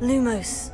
Lumos.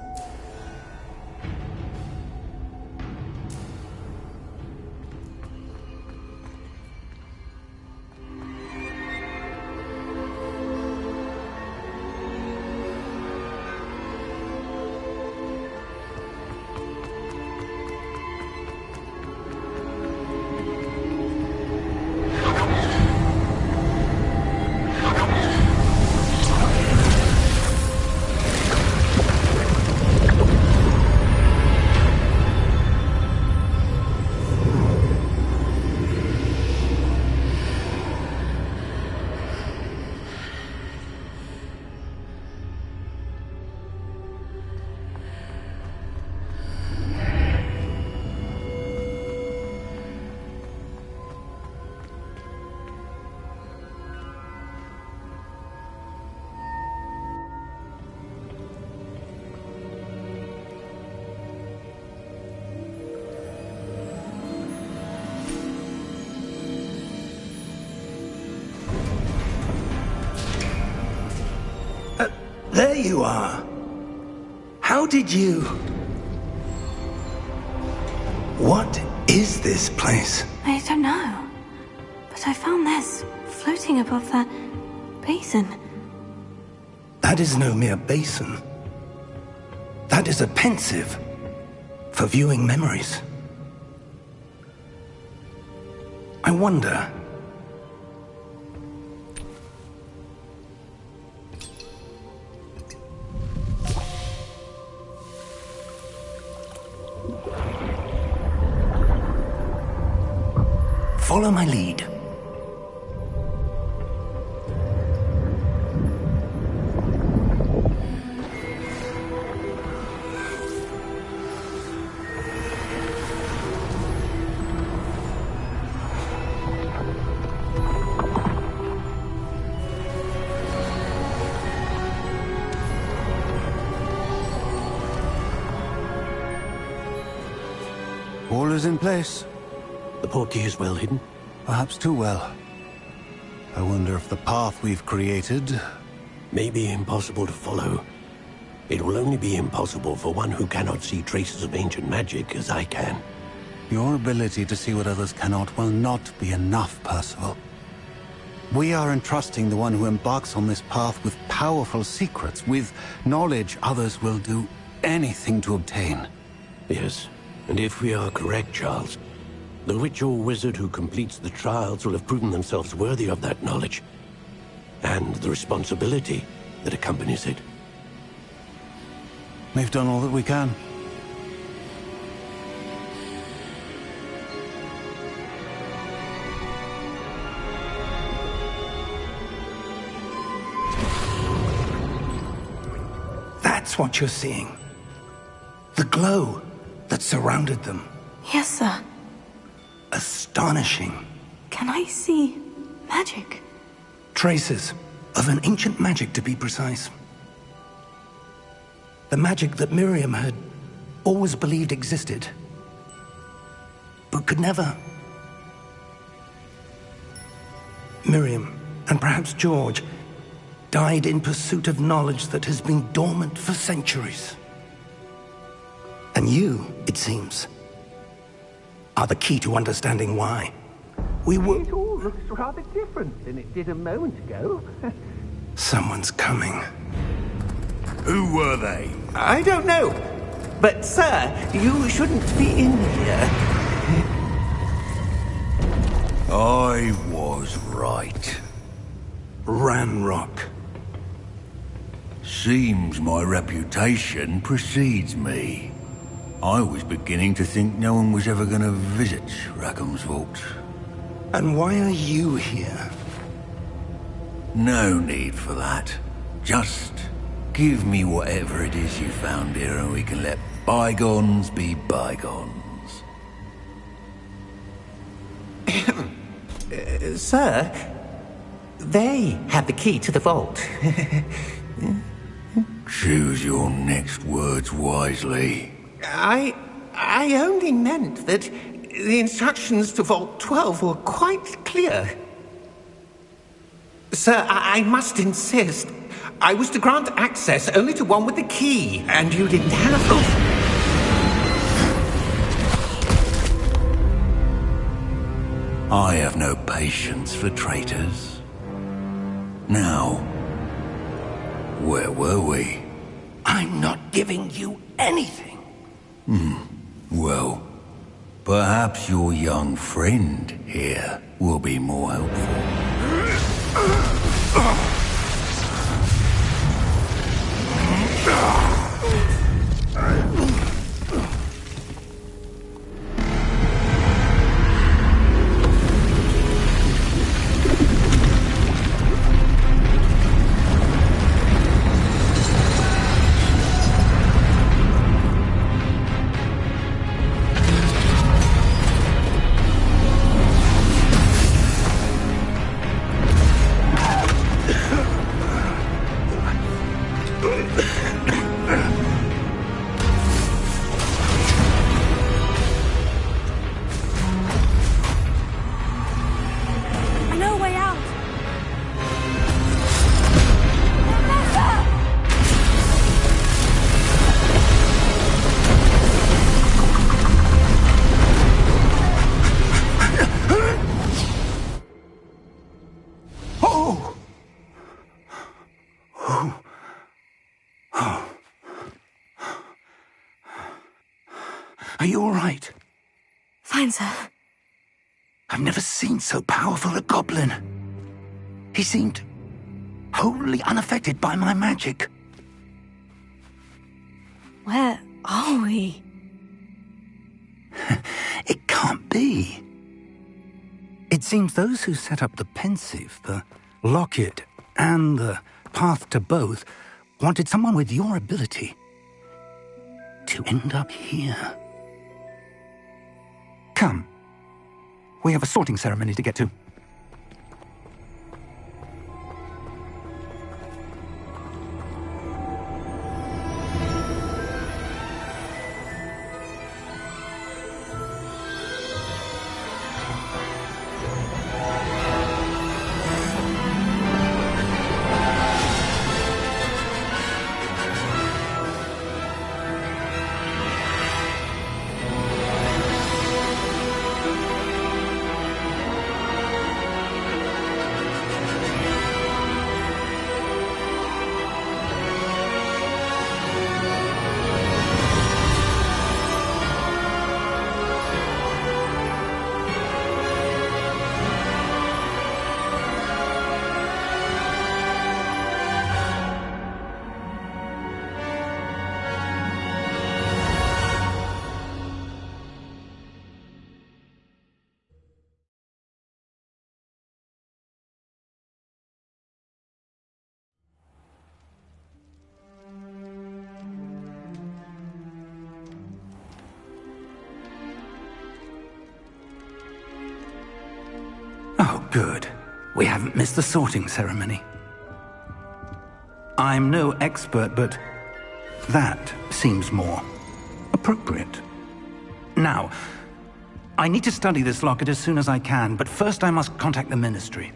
There you are. How did you... What is this place? I don't know. But I found this floating above that basin. That is no mere basin. That is a pensive for viewing memories. I wonder... Follow my lead. All is in place. The portkey is well hidden? Perhaps too well. I wonder if the path we've created... may be impossible to follow. It will only be impossible for one who cannot see traces of ancient magic as I can. Your ability to see what others cannot will not be enough, Percival. We are entrusting the one who embarks on this path with powerful secrets, with knowledge others will do anything to obtain. Yes, and if we are correct, Charles, the witch or wizard who completes the trials will have proven themselves worthy of that knowledge, and the responsibility that accompanies it. We've done all that we can. That's what you're seeing. The glow that surrounded them. Yes, sir. Astonishing. Can I see magic? Traces of an ancient magic, to be precise. The magic that Miriam had always believed existed, but could never. Miriam, and perhaps George, died in pursuit of knowledge that has been dormant for centuries. And you, it seems, are the key to understanding why. It all looks rather different than it did a moment ago. Someone's coming. Who were they? I don't know. But, sir, you shouldn't be in here. I was right. Ranrock. Seems my reputation precedes me. I was beginning to think no one was ever going to visit Rackham's vault. And why are you here? No need for that. Just give me whatever it is you found here and we can let bygones be bygones. Sir, they have the key to the vault. Choose your next words wisely. I only meant that the instructions to Vault 12 were quite clear. Sir, I must insist. I was to grant access only to one with the key, and you didn't have... I have no patience for traitors. Now, where were we? I'm not giving you anything. Well, perhaps your young friend here will be more helpful. I know a way out. Oh! Oh. Oh. Are you all right? Fine, sir. I've never seen so powerful a goblin. He seemed wholly unaffected by my magic. Where are we? It can't be. It seems those who set up the pensive, the locket, and the path to both wanted someone with your ability to end up here. Come. We have a sorting ceremony to get to. Oh, good. We haven't missed the sorting ceremony. I'm no expert, but that seems more appropriate. Now, I need to study this locket as soon as I can, but first I must contact the Ministry.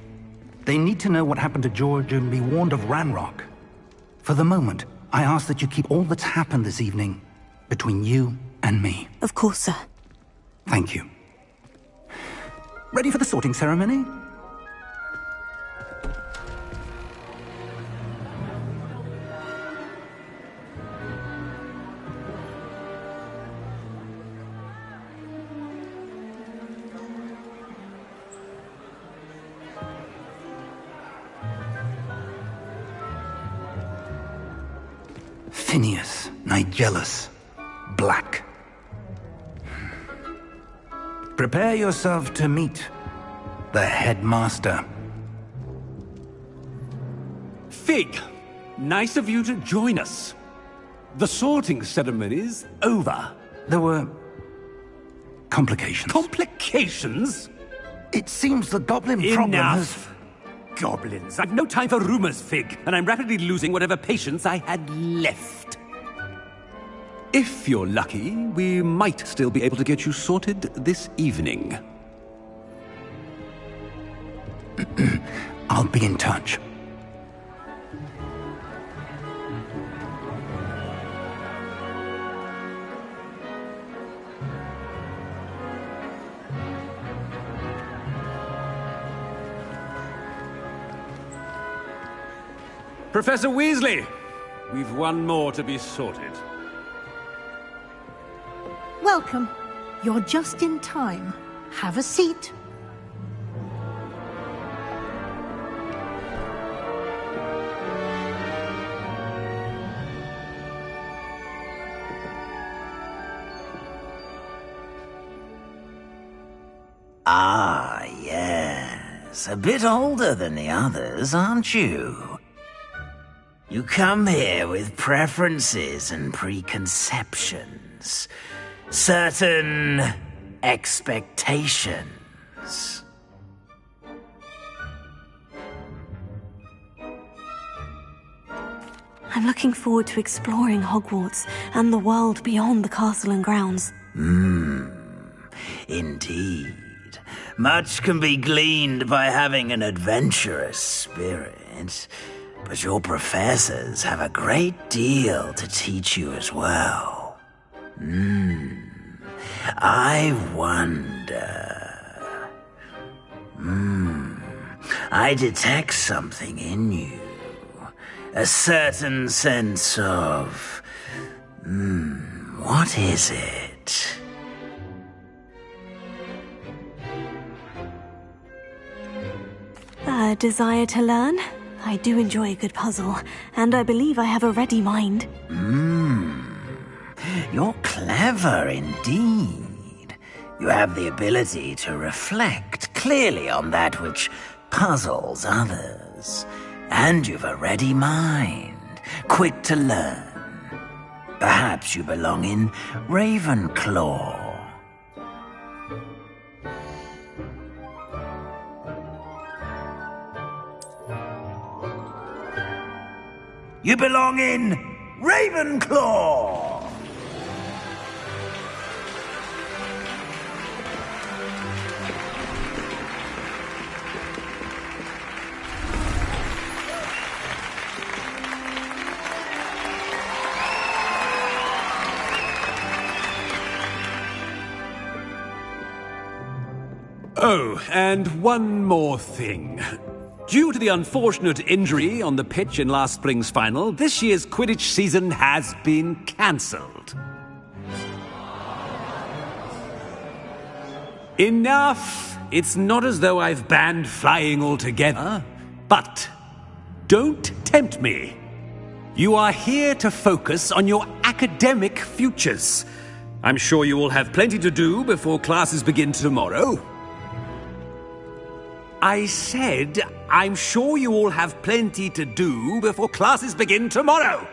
They need to know what happened to George and be warned of Ranrock. For the moment, I ask that you keep all that's happened this evening between you and me. Of course, sir. Thank you. Ready for the sorting ceremony? Phineas, Nigellus, Black. Prepare yourself to meet the headmaster. Fig, nice of you to join us. The sorting ceremony's over. There were complications. Complications? It seems the goblin problem has... Enough! Goblins. I've no time for rumors, Fig, and I'm rapidly losing whatever patience I had left. If you're lucky, we might still be able to get you sorted this evening. I'll be in touch. Professor Weasley, we've one more to be sorted. Welcome. You're just in time. Have a seat. Ah, yes. A bit older than the others, aren't you? You come here with preferences and preconceptions. Certain expectations. I'm looking forward to exploring Hogwarts and the world beyond the castle and grounds. Indeed. Much can be gleaned by having an adventurous spirit, but your professors have a great deal to teach you as well. I wonder... I detect something in you. A certain sense of... what is it? A desire to learn? I do enjoy a good puzzle, and I believe I have a ready mind. You're clever indeed. You have the ability to reflect clearly on that which puzzles others. And you've a ready mind, quick to learn. Perhaps you belong in Ravenclaw. You belong in Ravenclaw! Oh, and one more thing. Due to the unfortunate injury on the pitch in last spring's final, this year's Quidditch season has been cancelled. Enough! It's not as though I've banned flying altogether. But don't tempt me. You are here to focus on your academic futures. I'm sure you will have plenty to do before classes begin tomorrow. I said, I'm sure you all have plenty to do before classes begin tomorrow.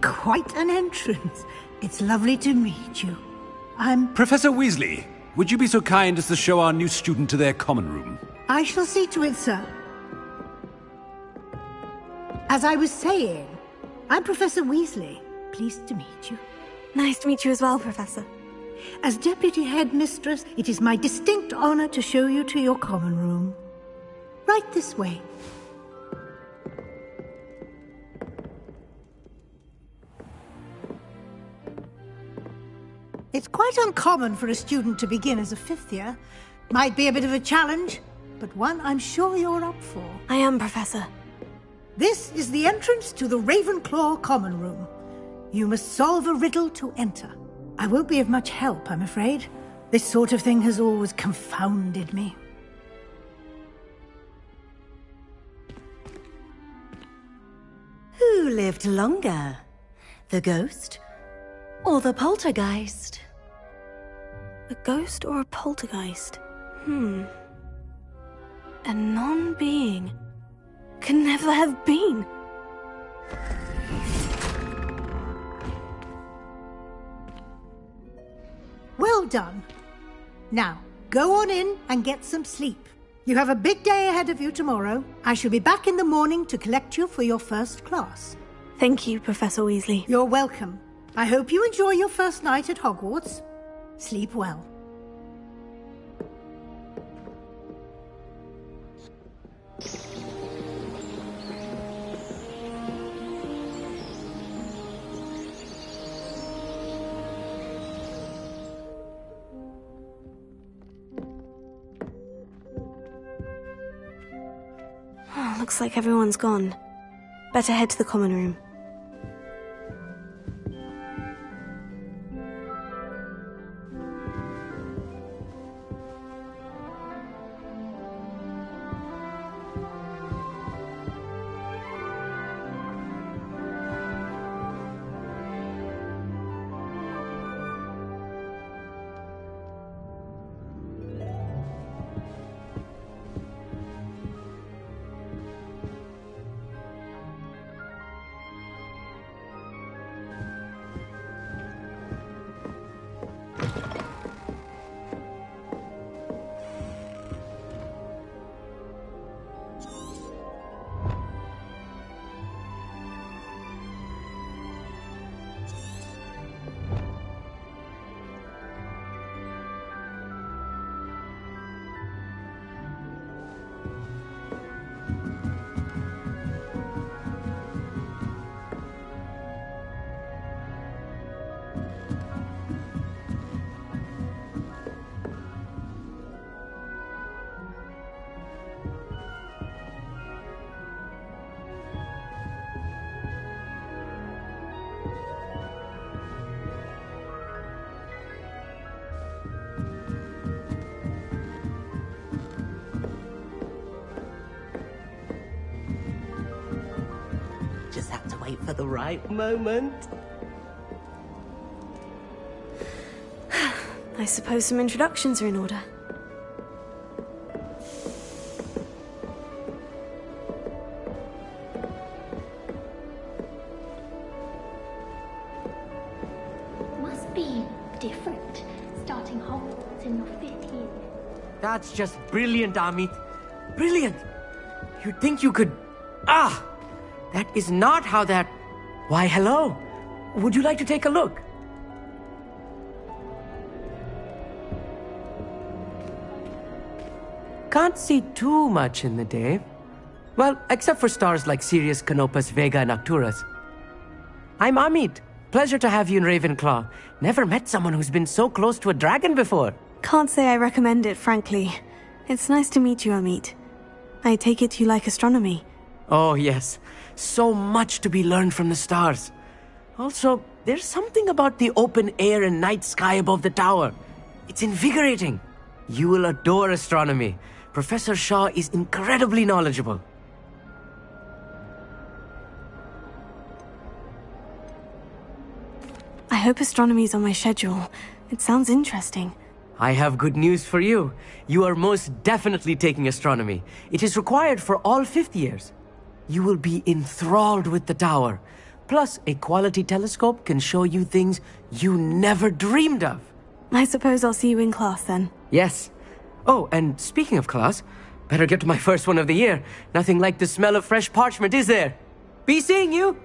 Quite an entrance. It's lovely to meet you. I'm... Professor Weasley, would you be so kind as to show our new student to their common room? I shall see to it, sir. As I was saying, I'm Professor Weasley. Pleased to meet you. Nice to meet you as well, Professor. As Deputy Headmistress, it is my distinct honor to show you to your common room. Right this way. It's quite uncommon for a student to begin as a fifth year. Might be a bit of a challenge, but one I'm sure you're up for. I am, Professor. This is the entrance to the Ravenclaw common room. You must solve a riddle to enter. I won't be of much help, I'm afraid. This sort of thing has always confounded me. Who lived longer? The ghost or the poltergeist? A ghost or a poltergeist? A non-being can never have been. Well done. Now, go on in and get some sleep. You have a big day ahead of you tomorrow. I shall be back in the morning to collect you for your first class. Thank you, Professor Weasley. You're welcome. I hope you enjoy your first night at Hogwarts. Sleep well. Looks like everyone's gone. Better head to the common room. Just have to wait for the right moment. I suppose some introductions are in order. Must be different, starting Hogwarts in your 5th year. That's just brilliant, Amit. Brilliant! You'd think you could... Ah! That is not how that... Why, hello. Would you like to take a look? Can't see too much in the day. Well, except for stars like Sirius, Canopus, Vega, and Arcturus. I'm Amit. Pleasure to have you in Ravenclaw. Never met someone who's been so close to a dragon before. Can't say I recommend it, frankly. It's nice to meet you, Amit. I take it you like astronomy. Oh, yes. So much to be learned from the stars. Also, there's something about the open air and night sky above the tower. It's invigorating. You will adore astronomy. Professor Shaw is incredibly knowledgeable. I hope astronomy's on my schedule. It sounds interesting. I have good news for you. You are most definitely taking astronomy. It is required for all 5th years. You will be enthralled with the tower. Plus, a quality telescope can show you things you never dreamed of. I suppose I'll see you in class then. Yes. Oh, and speaking of class, better get to my first one of the year. Nothing like the smell of fresh parchment, is there? Be seeing you!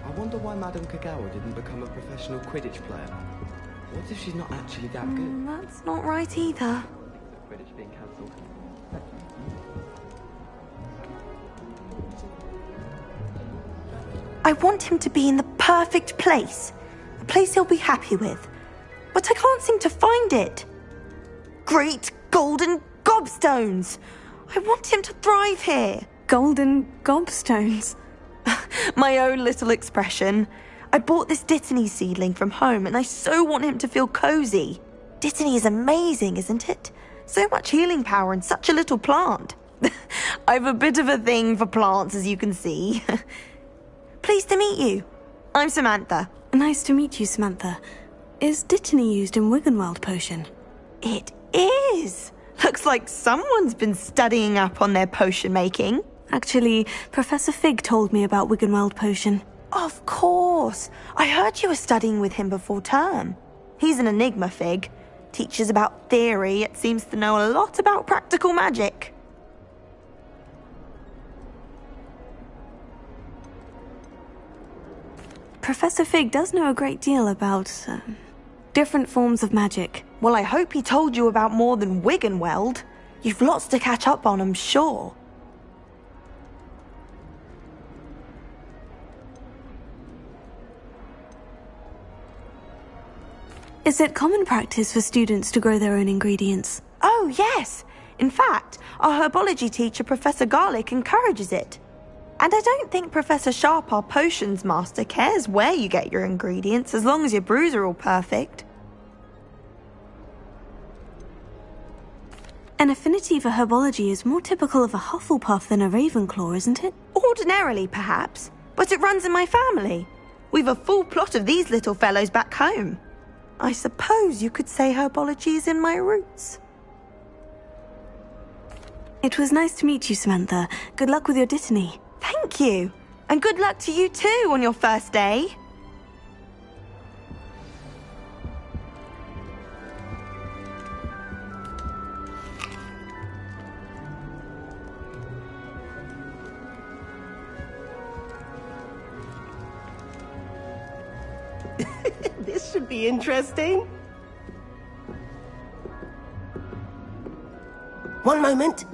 I wonder why Madame Kagawa didn't become a professional Quidditch player. What if she's not actually that good? That's not right either. Quidditch being cancelled. I want him to be in the perfect place. A place he'll be happy with. But I can't seem to find it. Great golden gobstones! I want him to thrive here. Golden gobstones? My own little expression. I bought this Dittany seedling from home and I so want him to feel cozy. Dittany is amazing, isn't it? So much healing power in such a little plant. I've a bit of a thing for plants, as you can see. Pleased to meet you. I'm Samantha. Nice to meet you, Samantha. Is Dittany used in Wiggenweld potion? It is. Looks like someone's been studying up on their potion making. Actually, Professor Fig told me about Wiggenweld potion. Of course. I heard you were studying with him before term. He's an enigma, Fig. Teaches about theory, yet seems to know a lot about practical magic. Professor Fig does know a great deal about different forms of magic. Well, I hope he told you about more than Wiggenweld. You've lots to catch up on, I'm sure. Is it common practice for students to grow their own ingredients? Oh, yes. In fact, our herbology teacher, Professor Garlick, encourages it. And I don't think Professor Sharp, our potions master, cares where you get your ingredients as long as your brews are all perfect. An affinity for herbology is more typical of a Hufflepuff than a Ravenclaw, isn't it? Ordinarily, perhaps, but it runs in my family. We've a full plot of these little fellows back home. I suppose you could say herbology is in my roots. It was nice to meet you, Samantha. Good luck with your dittany. Thank you. And good luck to you too on your first day. This should be interesting. One moment.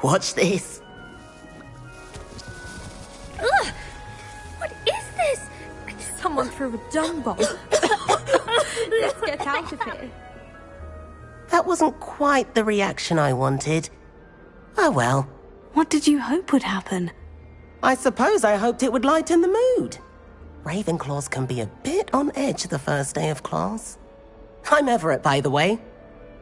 Watch this. Ugh! What is this? Someone threw a dung bomb. Let's get out of here. That wasn't quite the reaction I wanted. Oh well. What did you hope would happen? I suppose I hoped it would lighten the mood. Ravenclaws can be a bit on edge the first day of class. I'm Everett, by the way.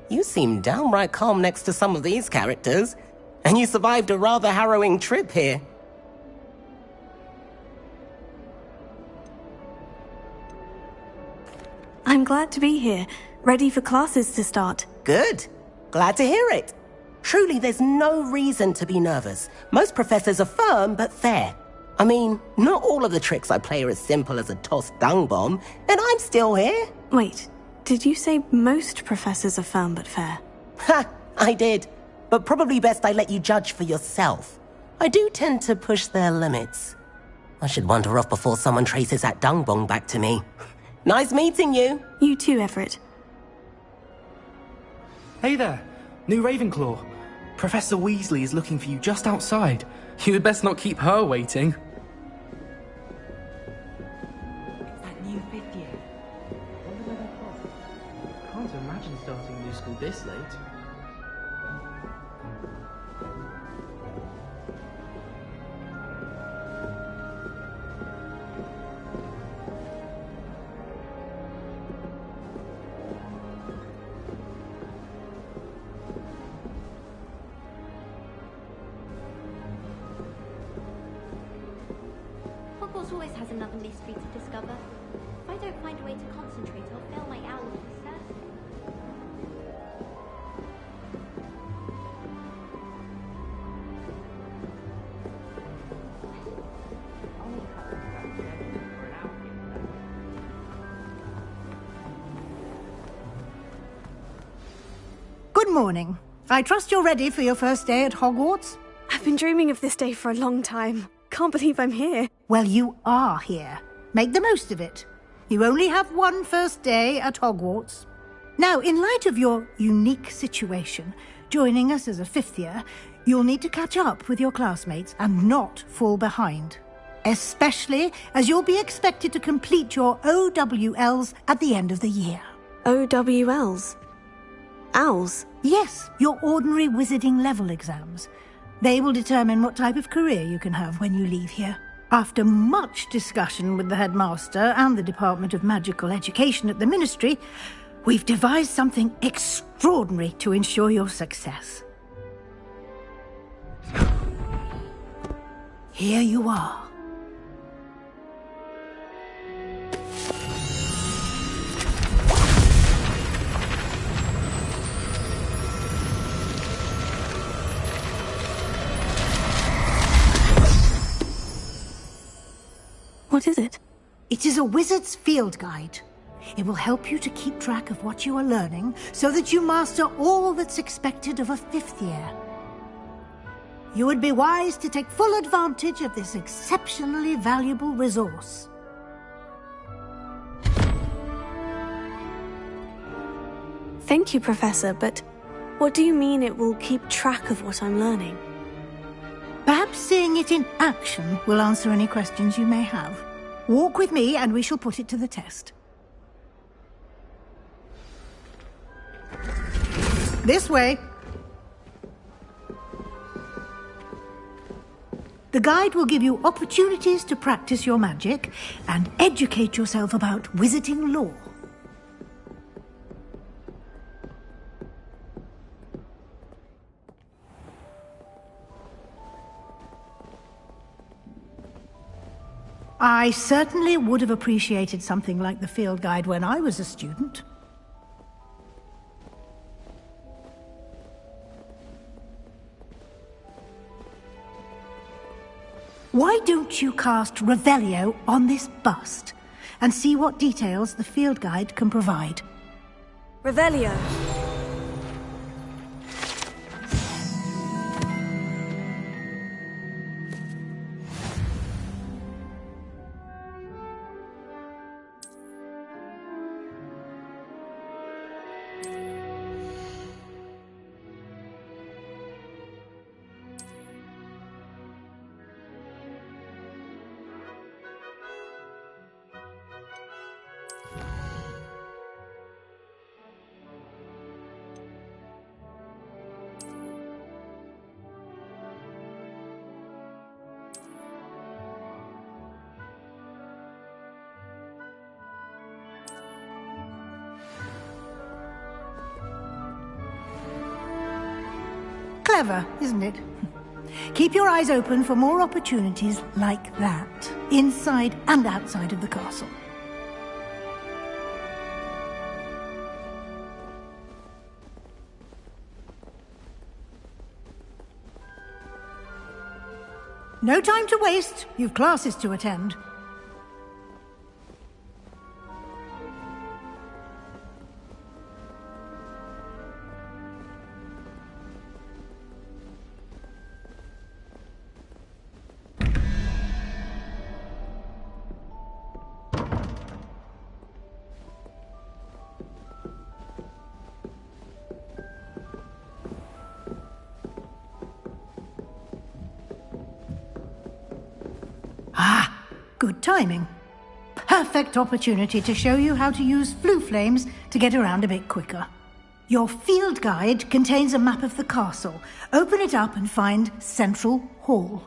You seem downright calm next to some of these characters, and you survived a rather harrowing trip here. I'm glad to be here, ready for classes to start. Good. Glad to hear it. Truly, there's no reason to be nervous. Most professors are firm but fair. I mean, not all of the tricks I play are as simple as a tossed dung bomb, and I'm still here. Wait, did you say most professors are firm but fair? Ha! I did. But probably best I let you judge for yourself. I do tend to push their limits. I should wander off before someone traces that dung bomb back to me. Nice meeting you. You too, Everett. Hey there, new Ravenclaw. Professor Weasley is looking for you just outside. You had best not keep her waiting. That new fifth year. Wonder where they're from. Can't imagine starting new school this late. Hogwarts always has another mystery to discover. If I don't find a way to concentrate, I'll fail my owl for certain. Good morning. I trust you're ready for your first day at Hogwarts? I've been dreaming of this day for a long time. Can't believe I'm here. Well, you are here. Make the most of it. You only have one first day at Hogwarts. Now, in light of your unique situation, joining us as a fifth year, you'll need to catch up with your classmates and not fall behind. Especially as you'll be expected to complete your OWLs at the end of the year. OWLs? Owls? Yes, your ordinary wizarding level exams. They will determine what type of career you can have when you leave here. After much discussion with the headmaster and the Department of Magical Education at the Ministry, we've devised something extraordinary to ensure your success. Here you are. What is it? It is a wizard's field guide. It will help you to keep track of what you are learning so that you master all that's expected of a fifth year. You would be wise to take full advantage of this exceptionally valuable resource. Thank you, Professor, but what do you mean it will keep track of what I'm learning? Perhaps seeing it in action will answer any questions you may have. Walk with me and we shall put it to the test. This way. The guide will give you opportunities to practice your magic and educate yourself about wizarding lore. I certainly would have appreciated something like the field guide when I was a student. Why don't you cast Revelio on this bust and see what details the field guide can provide? Revelio. Clever, isn't it? Keep your eyes open for more opportunities like that, inside and outside of the castle. No time to waste. You've classes to attend. Good timing. Perfect opportunity to show you how to use flue flames to get around a bit quicker. Your field guide contains a map of the castle. Open it up and find Central Hall.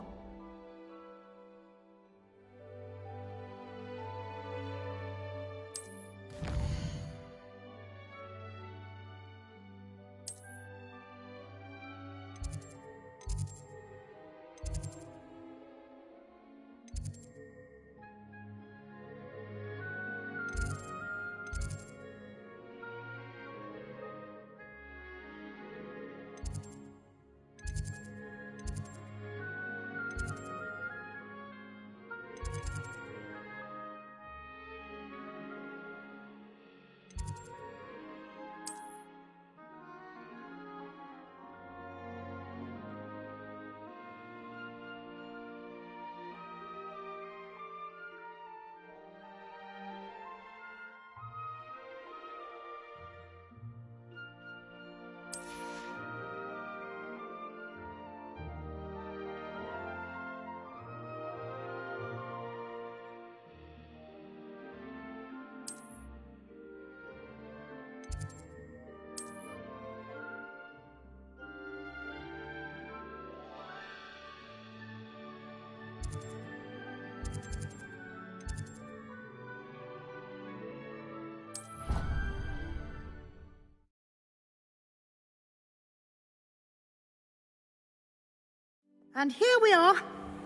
And here we are.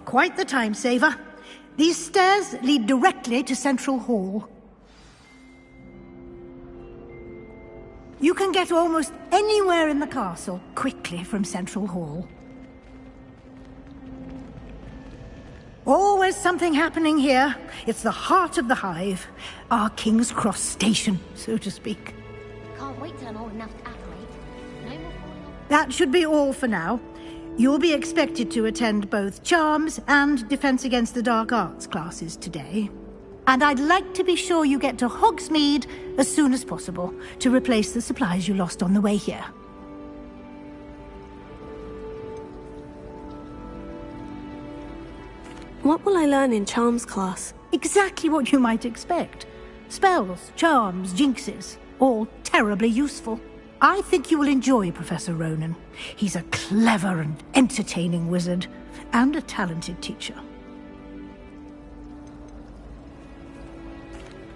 Quite the time saver. These stairs lead directly to Central Hall. You can get almost anywhere in the castle quickly from Central Hall. Always something happening here. It's the heart of the hive. Our King's Cross station, so to speak. Can't wait till I'm old enough to apparate. No more falling off. That should be all for now. You'll be expected to attend both Charms and Defense Against the Dark Arts classes today. And I'd like to be sure you get to Hogsmeade as soon as possible to replace the supplies you lost on the way here. What will I learn in Charms class? Exactly what you might expect. Spells, charms, jinxes, all terribly useful. I think you will enjoy Professor Ronan. He's a clever and entertaining wizard, and a talented teacher.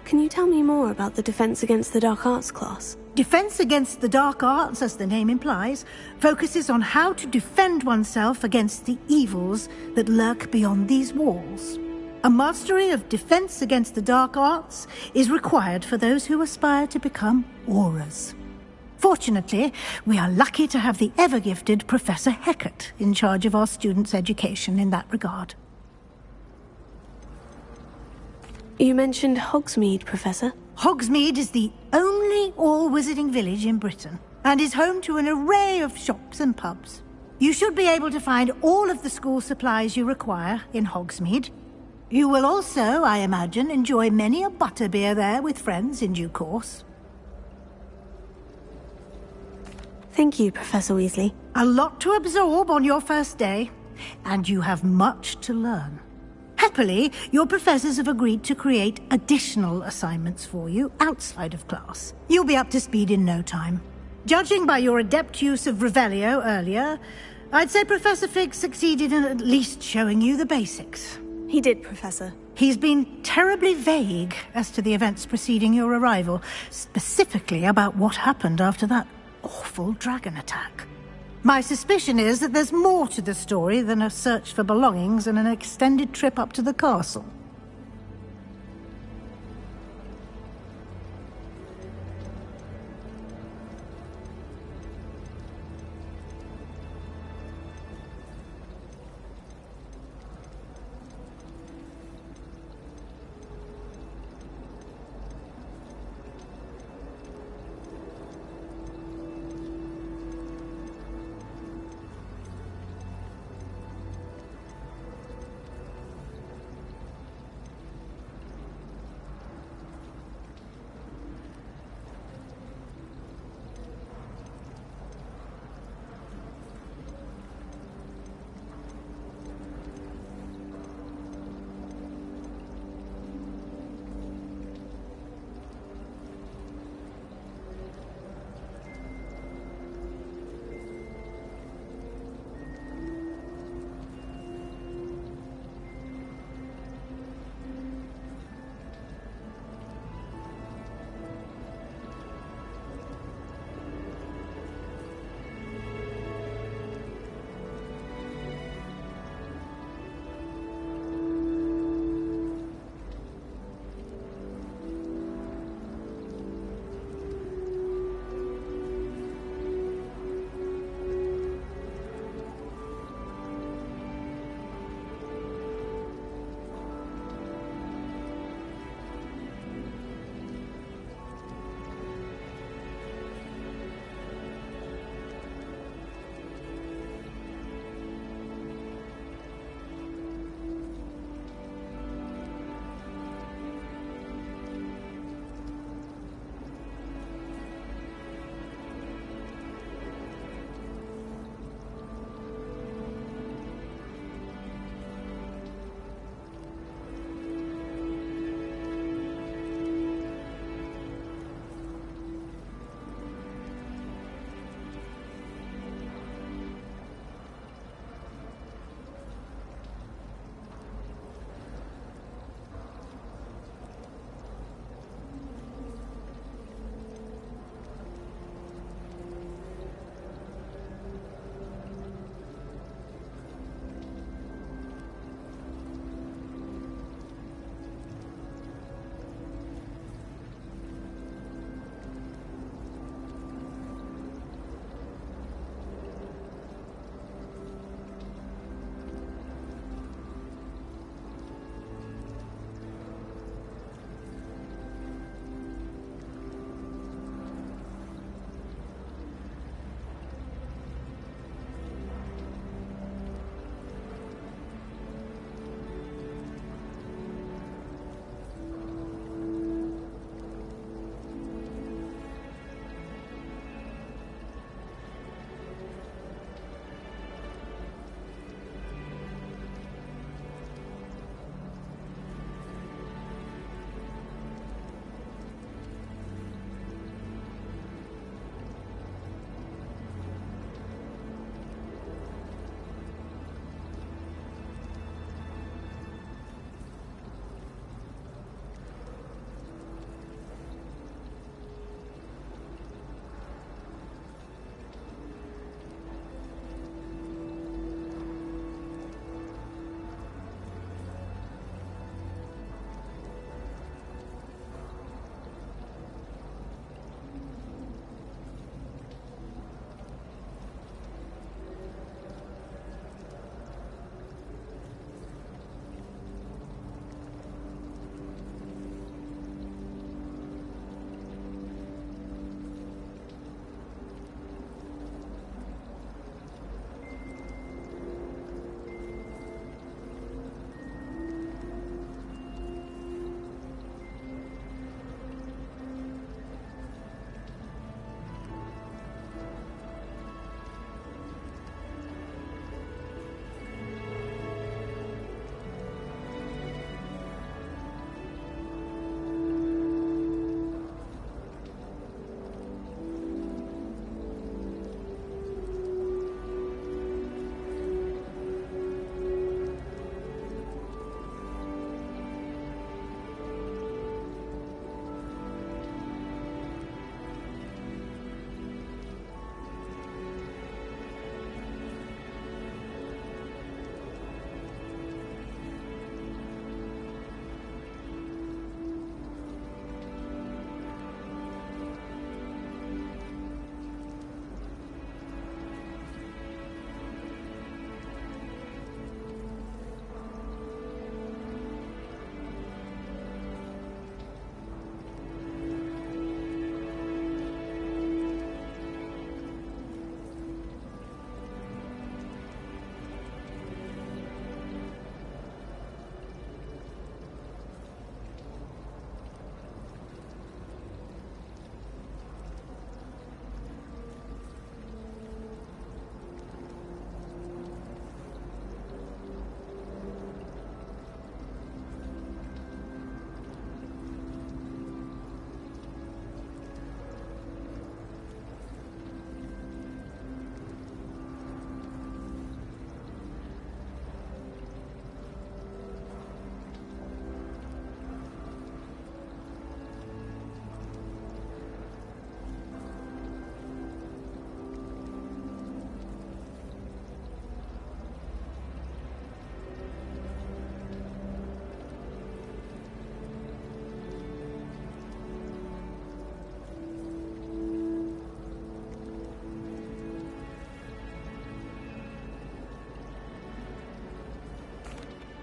Can you tell me more about the Defense Against the Dark Arts class? Defense Against the Dark Arts, as the name implies, focuses on how to defend oneself against the evils that lurk beyond these walls. A mastery of Defense Against the Dark Arts is required for those who aspire to become auras. Fortunately, we are lucky to have the ever-gifted Professor Hecat in charge of our students' education in that regard. You mentioned Hogsmeade, Professor. Hogsmeade is the only all-wizarding village in Britain, and is home to an array of shops and pubs. You should be able to find all of the school supplies you require in Hogsmeade. You will also, I imagine, enjoy many a butterbeer there with friends in due course. Thank you, Professor Weasley. A lot to absorb on your first day, and you have much to learn. Happily, your professors have agreed to create additional assignments for you outside of class. You'll be up to speed in no time. Judging by your adept use of Revelio earlier, I'd say Professor Fig succeeded in at least showing you the basics. He did, Professor. He's been terribly vague as to the events preceding your arrival, specifically about what happened after that awful dragon attack. My suspicion is that there's more to the story than a search for belongings and an extended trip up to the castle.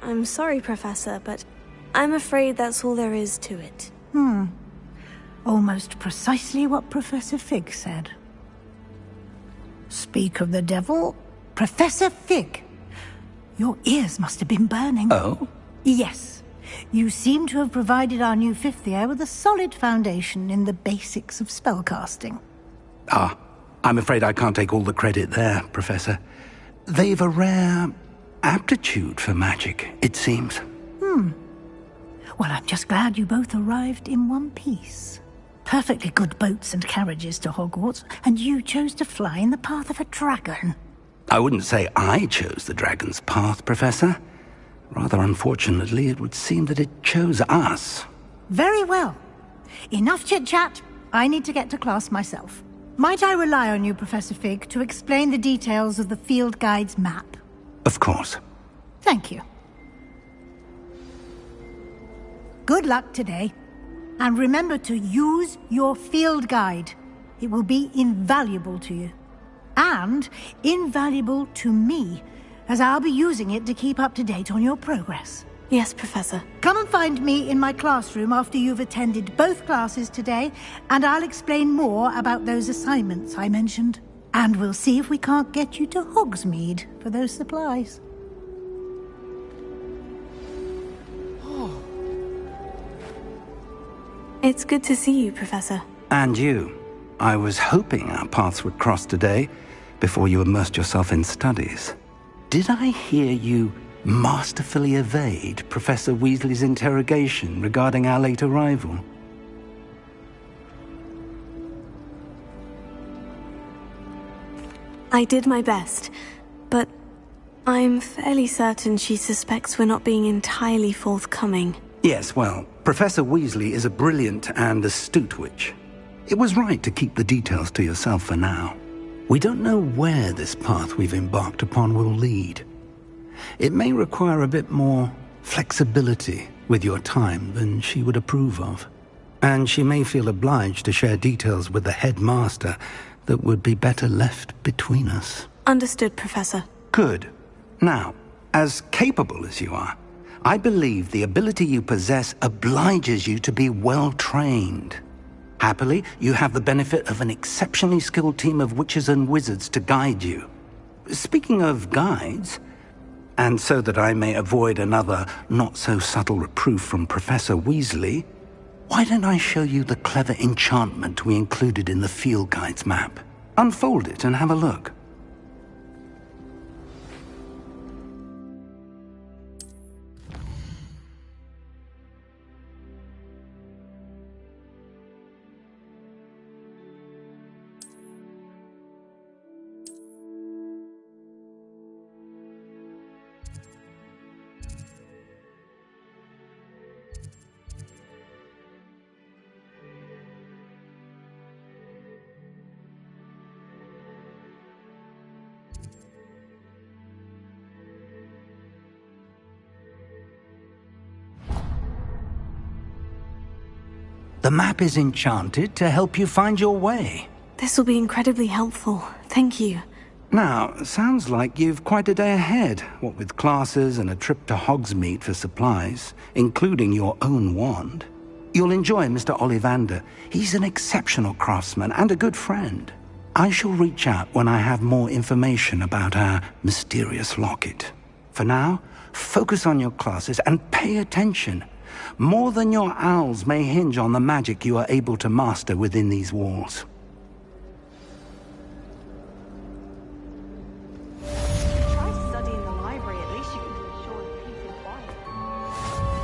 I'm sorry, Professor, but I'm afraid that's all there is to it. Almost precisely what Professor Fig said. Speak of the devil, Professor Fig. Your ears must have been burning. Oh? Yes. You seem to have provided our new fifth year with a solid foundation in the basics of spellcasting. I'm afraid I can't take all the credit there, Professor. They've a rare aptitude for magic, it seems. Well, I'm just glad you both arrived in one piece. Perfectly good boats and carriages to Hogwarts, and you chose to fly in the path of a dragon. I wouldn't say I chose the dragon's path, Professor. Rather unfortunately, it would seem that it chose us. Very well. Enough chit-chat. I need to get to class myself. Might I rely on you, Professor Fig, to explain the details of the field guide's map? Of course. Thank you. Good luck today. And remember to use your field guide. It will be invaluable to you. And invaluable to me, as I'll be using it to keep up to date on your progress. Yes, Professor. Come and find me in my classroom after you've attended both classes today, and I'll explain more about those assignments I mentioned. And we'll see if we can't get you to Hogsmeade for those supplies. It's good to see you, Professor. And you. I was hoping our paths would cross today, before you immersed yourself in studies. Did I hear you masterfully evade Professor Weasley's interrogation regarding our late arrival? I did my best, but I'm fairly certain she suspects we're not being entirely forthcoming. Yes, well, Professor Weasley is a brilliant and astute witch. It was right to keep the details to yourself for now. We don't know where this path we've embarked upon will lead. It may require a bit more flexibility with your time than she would approve of. And she may feel obliged to share details with the headmaster that would be better left between us. Understood, Professor. Good. Now, as capable as you are, I believe the ability you possess obliges you to be well trained. Happily, you have the benefit of an exceptionally skilled team of witches and wizards to guide you. Speaking of guides, and so that I may avoid another not-so-subtle reproof from Professor Weasley, why don't I show you the clever enchantment we included in the field guide's map? Unfold it and have a look. The map is enchanted to help you find your way. This will be incredibly helpful. Thank you. Now, sounds like you've quite a day ahead, what with classes and a trip to Hogsmeade for supplies, including your own wand. You'll enjoy Mr. Ollivander. He's an exceptional craftsman and a good friend. I shall reach out when I have more information about our mysterious locket. For now, focus on your classes and pay attention. More than your owls may hinge on the magic you are able to master within these walls. Try to study in the library, at least you can do a short peace and quiet.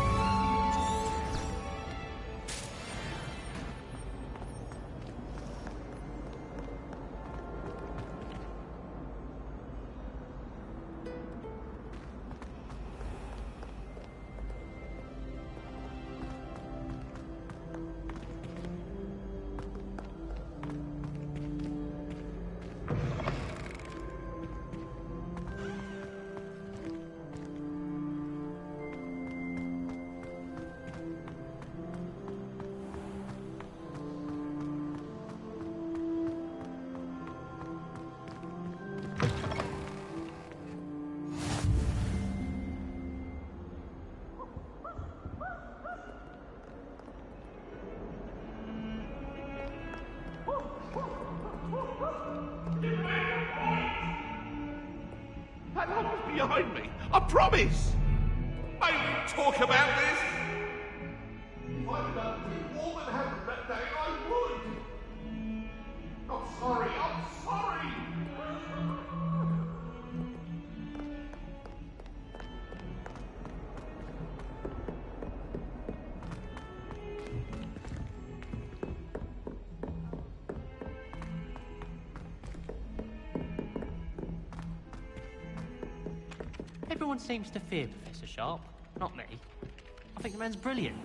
behind me. I promise. I will talk about this. If I could undo all that happened that day, I would. I'm sorry. I'm sorry. Everyone seems to fear Professor Sharp, not me. I think the man's brilliant.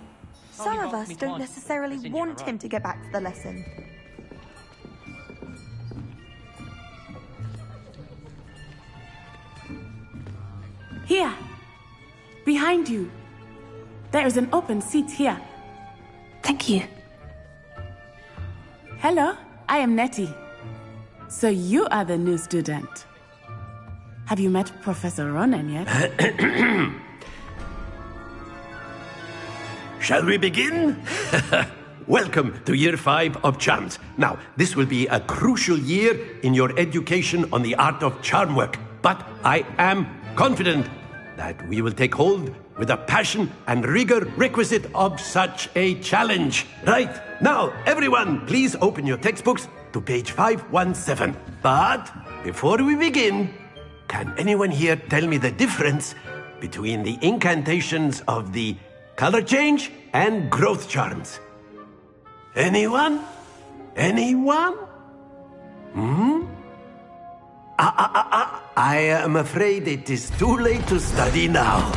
Some of us don't necessarily want him to get back to the lesson. Here! Behind you! There is an open seat here. Thank you. Hello, I am Nettie. So you are the new student. Have you met Professor Ronan yet? Shall we begin? Welcome to Year 5 of Charms. Now, this will be a crucial year in your education on the art of charm work, but I am confident that we will take hold with the passion and rigor requisite of such a challenge. Right, now, everyone, please open your textbooks to page 517. But before we begin, can anyone here tell me the difference between the incantations of the color change and growth charms? Anyone? Anyone? I am afraid it is too late to study now.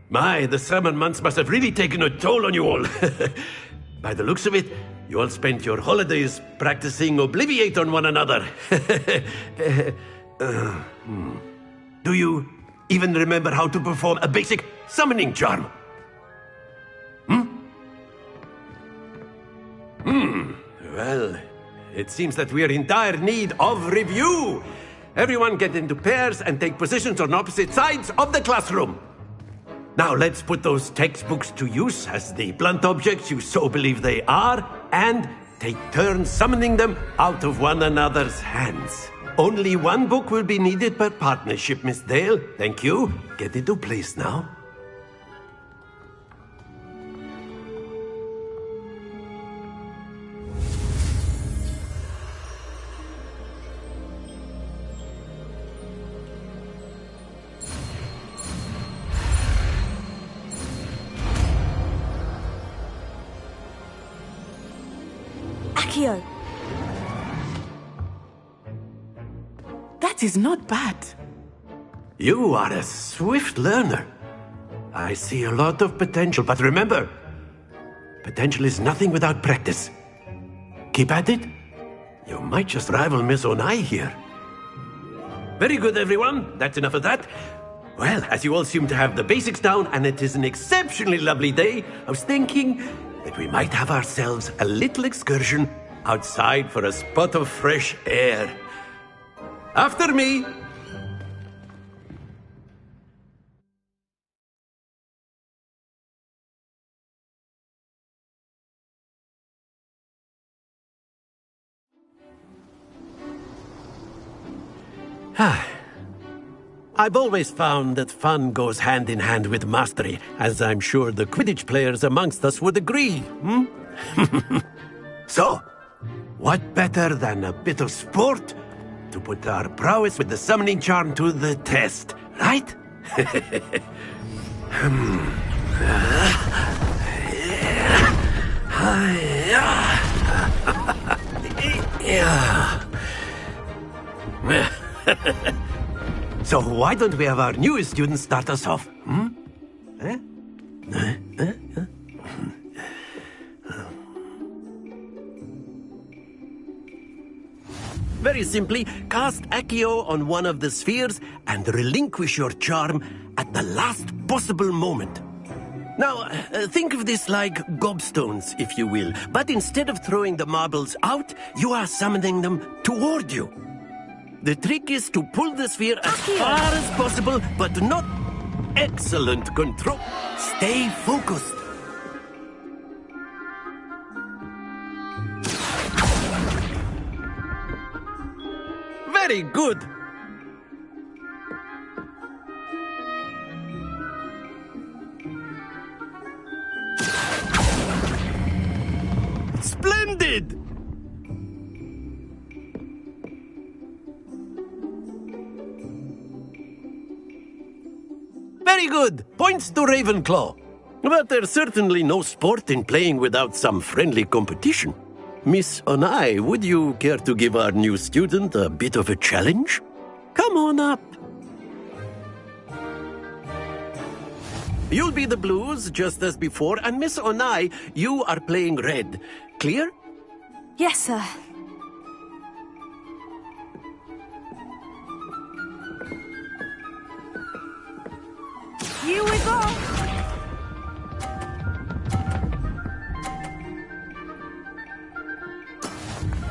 My, the summer months must have really taken a toll on you all. By the looks of it, you all spent your holidays practicing Obliviate on one another. Do you even remember how to perform a basic summoning charm? Well, it seems that we are in dire need of review. Everyone get into pairs and take positions on opposite sides of the classroom. Now let's put those textbooks to use as the blunt objects you so believe they are, and take turns summoning them out of one another's hands. Only one book will be needed per partnership, Miss Dale. Thank you. Get into place now. Accio! That is not bad. You are a swift learner. I see a lot of potential, but remember, potential is nothing without practice. Keep at it. You might just rival Miss Onai here. Very good, everyone. That's enough of that. Well, as you all seem to have the basics down, and it is an exceptionally lovely day, I was thinking that we might have ourselves a little excursion outside for a spot of fresh air. After me! I've always found that fun goes hand in hand with mastery, as I'm sure the Quidditch players amongst us would agree, So, what better than a bit of sport to put our prowess with the summoning charm to the test, right? So why don't we have our newest student start us off? Very simply, cast Accio on one of the spheres and relinquish your charm at the last possible moment. Now, think of this like gobstones, if you will, but instead of throwing the marbles out, you are summoning them toward you. The trick is to pull the sphere as far as possible, but not excellent control. Stay focused. Very good. Splendid! Very good. Points to Ravenclaw. But there's certainly no sport in playing without some friendly competition. Miss Onai, would you care to give our new student a bit of a challenge? Come on up. You'll be the blues, just as before, and Miss Onai, you are playing red. Clear? Yes, sir. Here we go!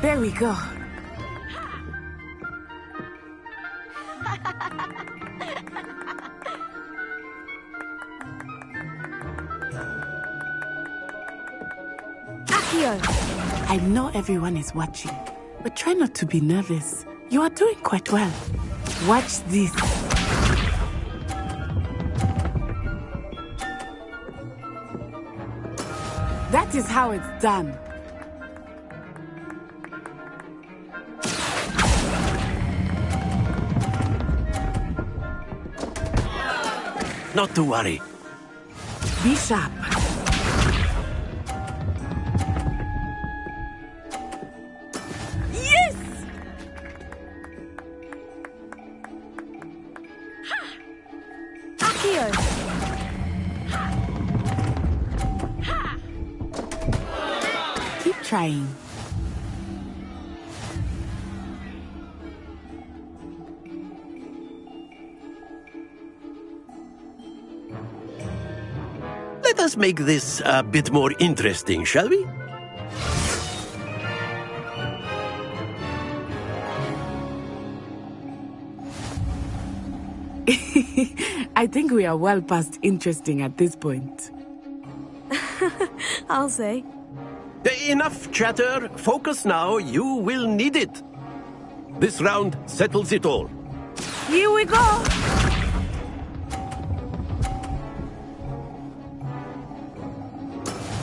There we go. Accio! I know everyone is watching, but try not to be nervous. You are doing quite well. Watch this. That is how it's done. Not to worry. Be sharp. Yes! Accio! Keep trying. Let us make this a bit more interesting, shall we? I think we are well past interesting at this point. I'll say. Enough chatter. Focus now. You will need it. This round settles it all. Here we go!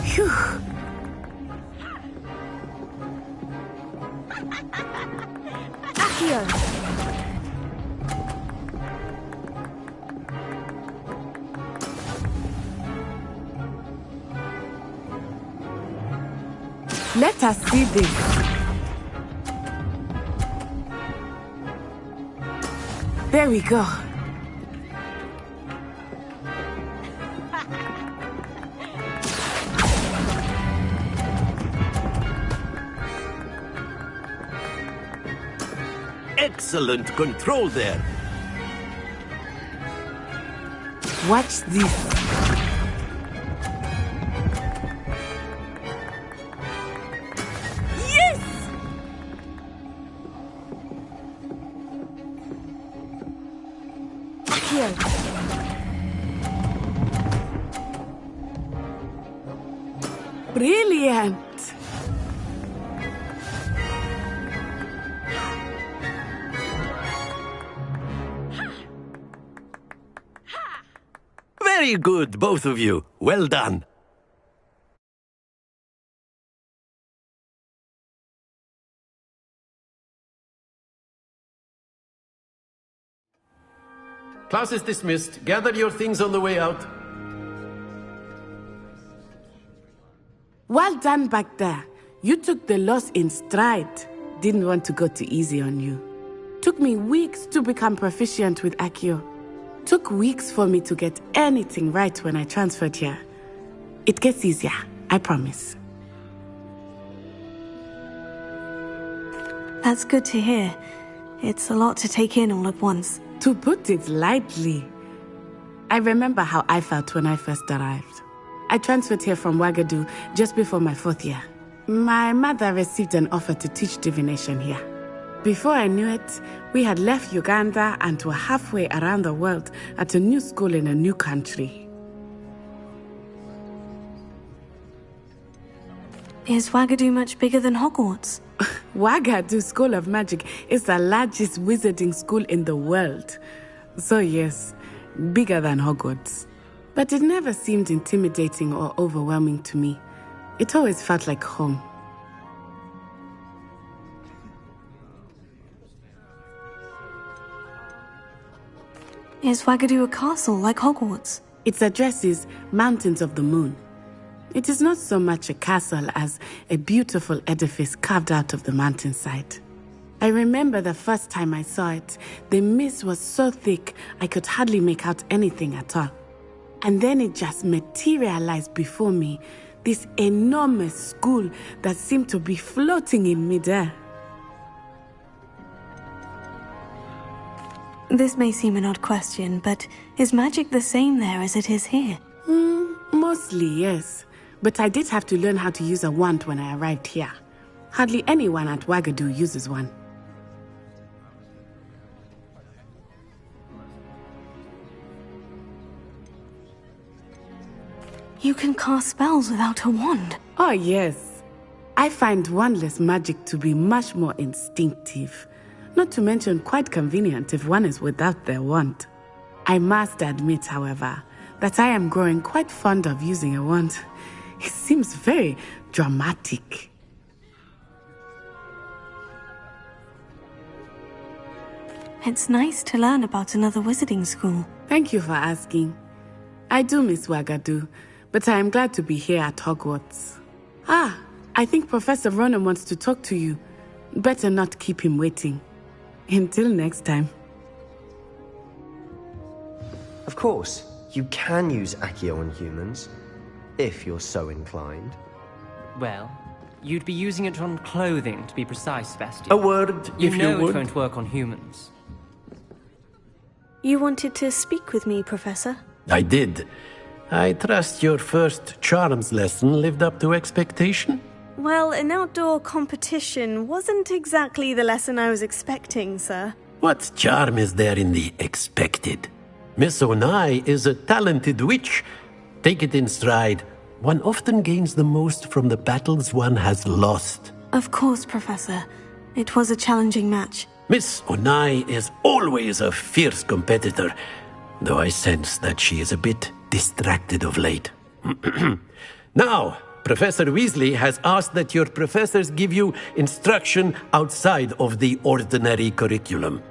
Phew. Accio! Let us see this. There we go. Excellent control there. Watch this. Brilliant! Very good, both of you. Well done. Class is dismissed. Gather your things on the way out. Well done back there. You took the loss in stride. Didn't want to go too easy on you. Took me weeks to become proficient with Accio. Took weeks for me to get anything right when I transferred here. It gets easier, I promise. That's good to hear. It's a lot to take in all at once. To put it lightly. I remember how I felt when I first arrived. I transferred here from Ouagadougou just before my 4th year. My mother received an offer to teach divination here. Before I knew it, we had left Uganda and were halfway around the world at a new school in a new country. Is Ouagadougou much bigger than Hogwarts? Ouagadougou School of Magic is the largest wizarding school in the world. So yes, bigger than Hogwarts. But it never seemed intimidating or overwhelming to me. It always felt like home. Is Wagadu a castle like Hogwarts? Its address is Mountains of the Moon. It is not so much a castle as a beautiful edifice carved out of the mountainside. I remember the first time I saw it, the mist was so thick I could hardly make out anything at all. And then it just materialized before me, this enormous school that seemed to be floating in midair. This may seem an odd question, but is magic the same there as it is here? Mostly, yes. But I did have to learn how to use a wand when I arrived here. Hardly anyone at Wagadu uses one. You can cast spells without a wand? Oh, yes. I find wandless magic to be much more instinctive. Not to mention quite convenient if one is without their wand. I must admit, however, that I am growing quite fond of using a wand. It seems very dramatic. It's nice to learn about another wizarding school. Thank you for asking. I do miss Wagadu, but I am glad to be here at Hogwarts. I think Professor Ronan wants to talk to you. Better not keep him waiting. Until next time. Of course, you can use Accio on humans, if you're so inclined. Well, you'd be using it on clothing, to be precise, Sebastian. A word, if you know would. It won't work on humans. You wanted to speak with me, Professor? I did. I trust your first charms lesson lived up to expectation? Well, an outdoor competition wasn't exactly the lesson I was expecting, sir. What charm is there in the expected? Miss Onai is a talented witch. Take it in stride. One often gains the most from the battles one has lost. Of course, Professor. It was a challenging match. Miss Onai is always a fierce competitor, though I sense that she is a bit distracted of late. Now, Professor Weasley has asked that your professors give you instruction outside of the ordinary curriculum.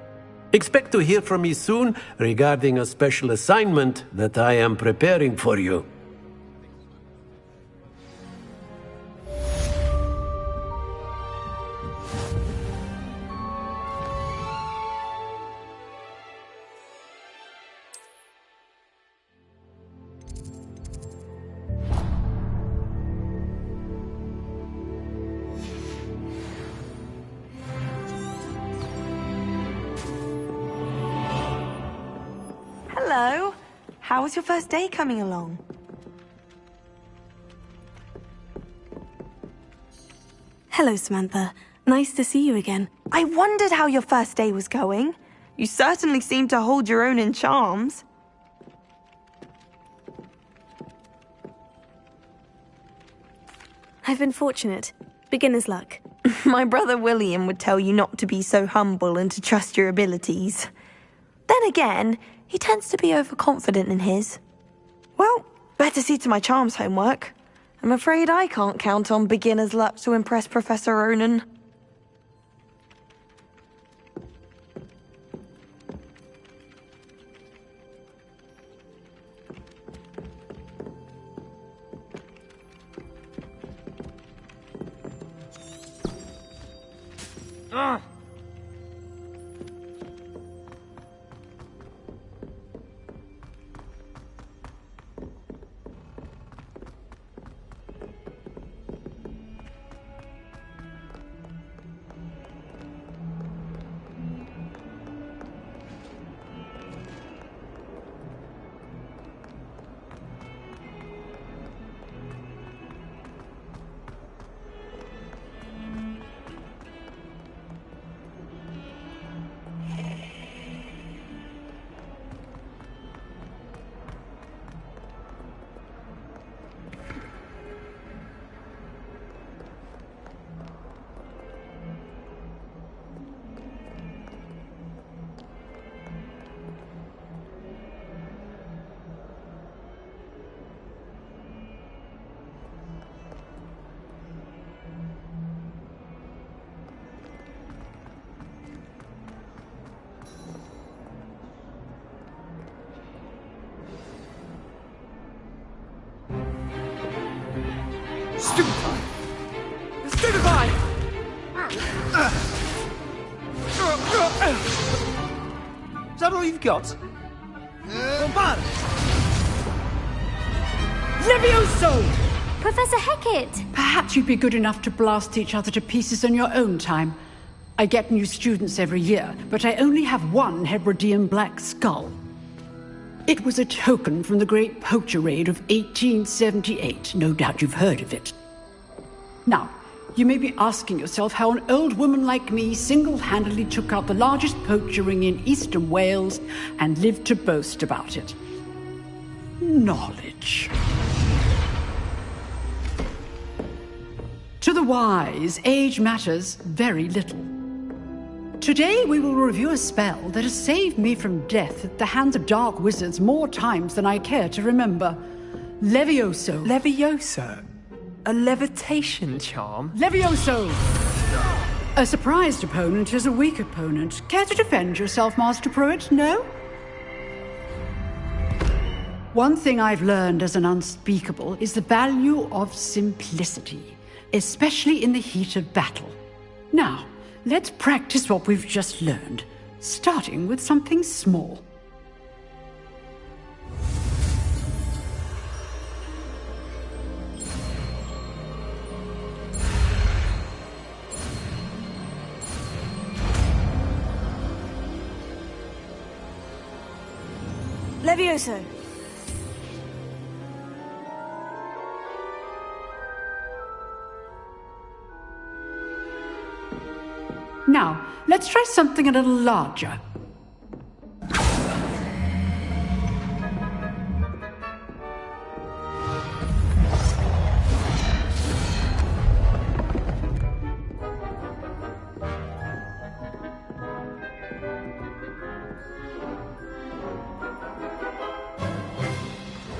Expect to hear from me soon regarding a special assignment that I am preparing for you. Hello. How was your first day coming along? Hello, Samantha. Nice to see you again. I wondered how your first day was going. You certainly seem to hold your own in charms. I've been fortunate. Beginner's luck. My brother William would tell you not to be so humble and to trust your abilities. Then again, he tends to be overconfident in his. Well, better see to my charms homework. I'm afraid I can't count on beginner's luck to impress Professor Ronan. Stupefy! Stupefy! Is that all you've got? Bombard! Levioso! Professor Hecat! Perhaps you'd be good enough to blast each other to pieces on your own time. I get new students every year, but I only have one Hebridean black skull. It was a token from the Great Poacher Raid of 1878. No doubt you've heard of it. Now, you may be asking yourself how an old woman like me single-handedly took out the largest poacher ring in eastern Wales and lived to boast about it. Knowledge. To the wise, age matters very little. Today we will review a spell that has saved me from death at the hands of dark wizards more times than I care to remember. Levioso. Levioso? A levitation charm? Levioso! A surprised opponent is a weak opponent. Care to defend yourself, Master Pruitt? No? One thing I've learned as an unspeakable is the value of simplicity, especially in the heat of battle. Now, let's practice what we've just learned, starting with something small. Levioso! Now, let's try something a little larger.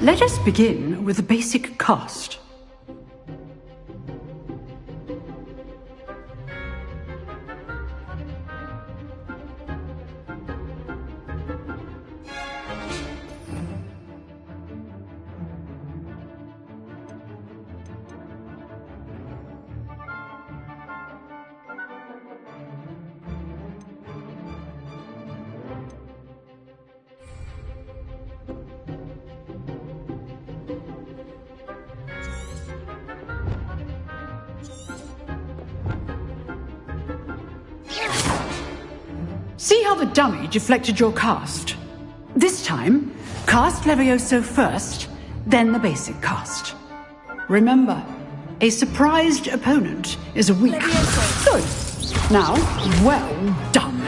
Let us begin with the basic cast. See how the dummy deflected your cast? This time, cast Levioso first, then the basic cast. Remember, a surprised opponent is a weak... Good. Now, well done.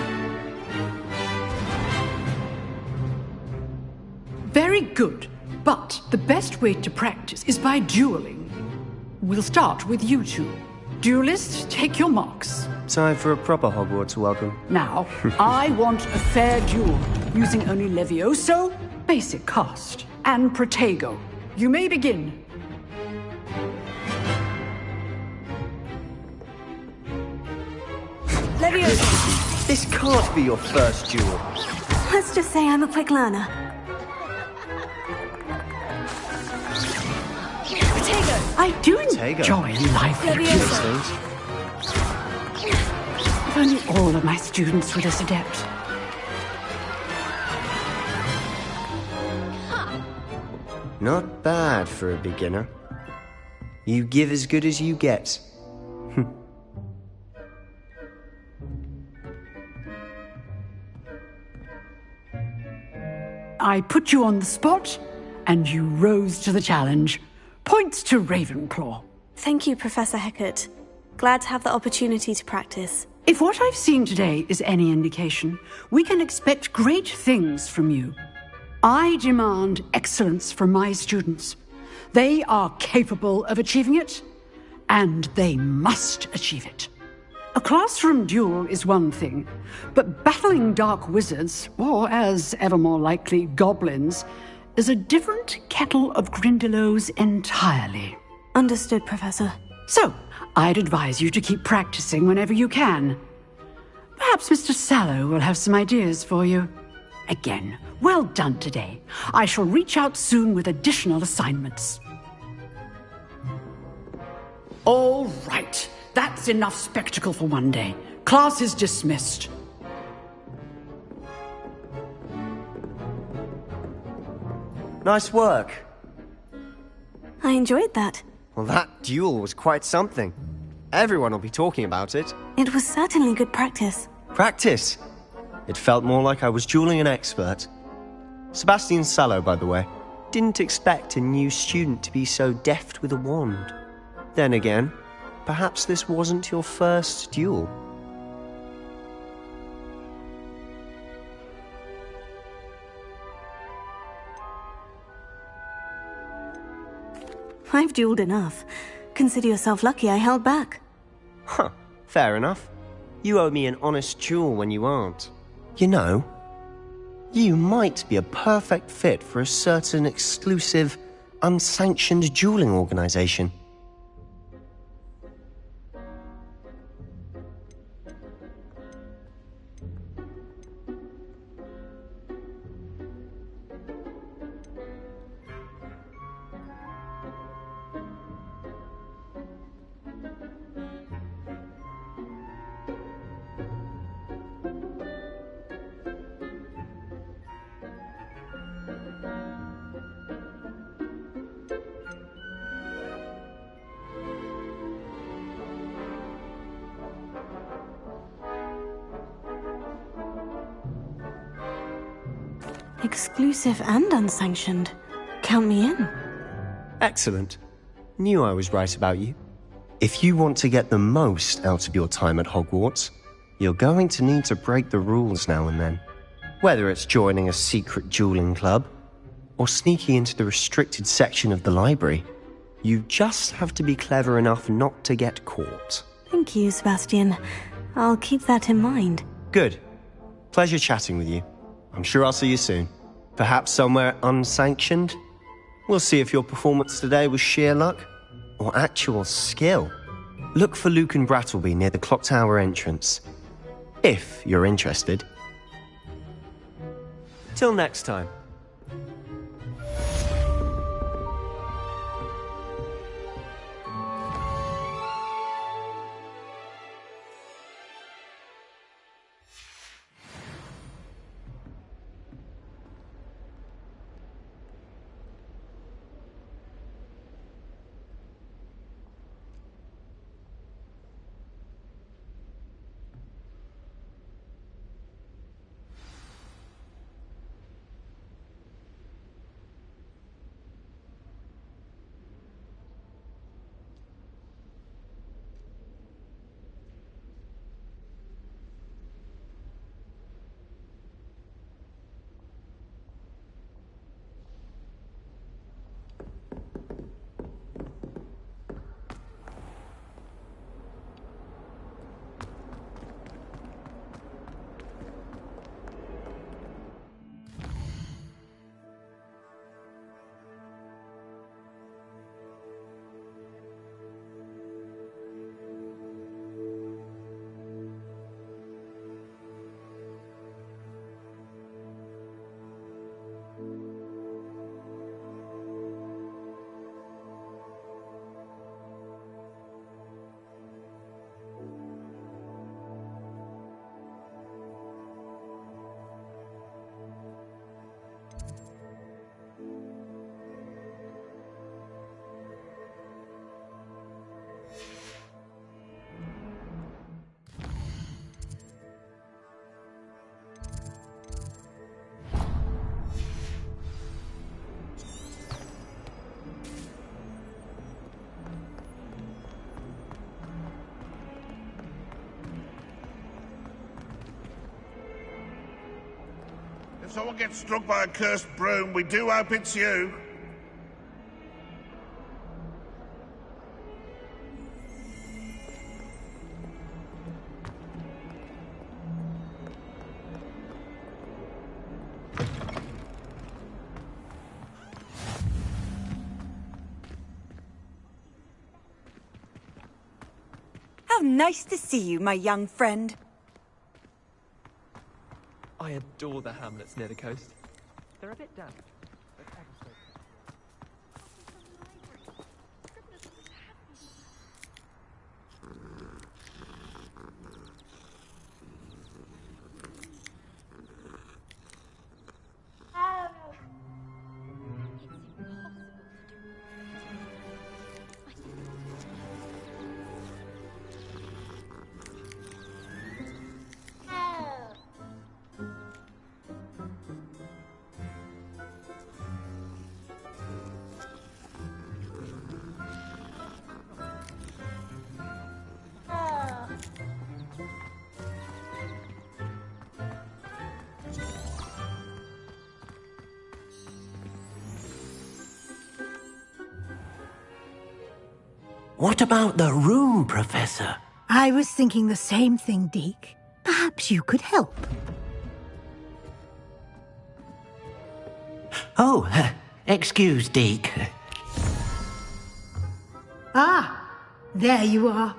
Very good, but the best way to practice is by dueling. We'll start with you two. Duelists, take your marks. Time for a proper Hogwarts welcome. Now, I want a fair duel, using only Levioso, basic cast, and Protego. You may begin. Levioso! This can't be your first duel. Let's just say I'm a quick learner. Protego! I do enjoy lively duels. If only all of my students were this adept. Not bad for a beginner. You give as good as you get. I put you on the spot, and you rose to the challenge. Points to Ravenclaw. Thank you, Professor Hecat. Glad to have the opportunity to practice. If what I've seen today is any indication, we can expect great things from you. I demand excellence from my students. They are capable of achieving it, and they must achieve it. A classroom duel is one thing, but battling dark wizards, or as ever more likely, goblins, is a different kettle of Grindylows entirely. Understood, Professor. So, I'd advise you to keep practicing whenever you can. Perhaps Mr. Sallow will have some ideas for you. Again, well done today. I shall reach out soon with additional assignments. All right. That's enough spectacle for one day. Class is dismissed. Nice work. I enjoyed that. Well, that duel was quite something. Everyone will be talking about it. It was certainly good practice. Practice? It felt more like I was dueling an expert. Sebastian Sallow, by the way. Didn't expect a new student to be so deft with a wand. Then again, perhaps this wasn't your first duel. I've dueled enough. Consider yourself lucky I held back. Huh, fair enough. You owe me an honest duel when you aren't. You know, you might be a perfect fit for a certain exclusive, unsanctioned dueling organization. Exclusive and unsanctioned. Count me in. Excellent. Knew I was right about you. If you want to get the most out of your time at Hogwarts, you're going to need to break the rules now and then. Whether it's joining a secret dueling club, or sneaking into the restricted section of the library, you just have to be clever enough not to get caught. Thank you, Sebastian. I'll keep that in mind. Good. Pleasure chatting with you. I'm sure I'll see you soon. Perhaps somewhere unsanctioned? We'll see if your performance today was sheer luck or actual skill. Look for Luke and Brattleby near the clock tower entrance, if you're interested. Till next time. If someone gets struck by a cursed broom, we do hope it's you. How nice to see you, my young friend. I adore the hamlets near the coast. They're a bit damp. What about the room, Professor? I was thinking the same thing, Deke. Perhaps you could help. Oh, excuse, Deke. Ah, there you are.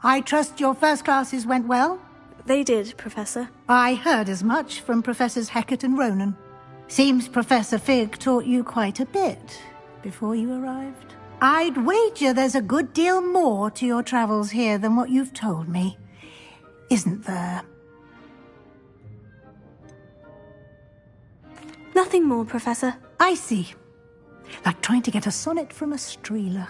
I trust your first classes went well? They did, Professor. I heard as much from Professors Hecat and Ronan. Seems Professor Fig taught you quite a bit before you arrived. I'd wager there's a good deal more to your travels here than what you've told me. Isn't there? Nothing more, Professor. I see. Like trying to get a sonnet from a streeler.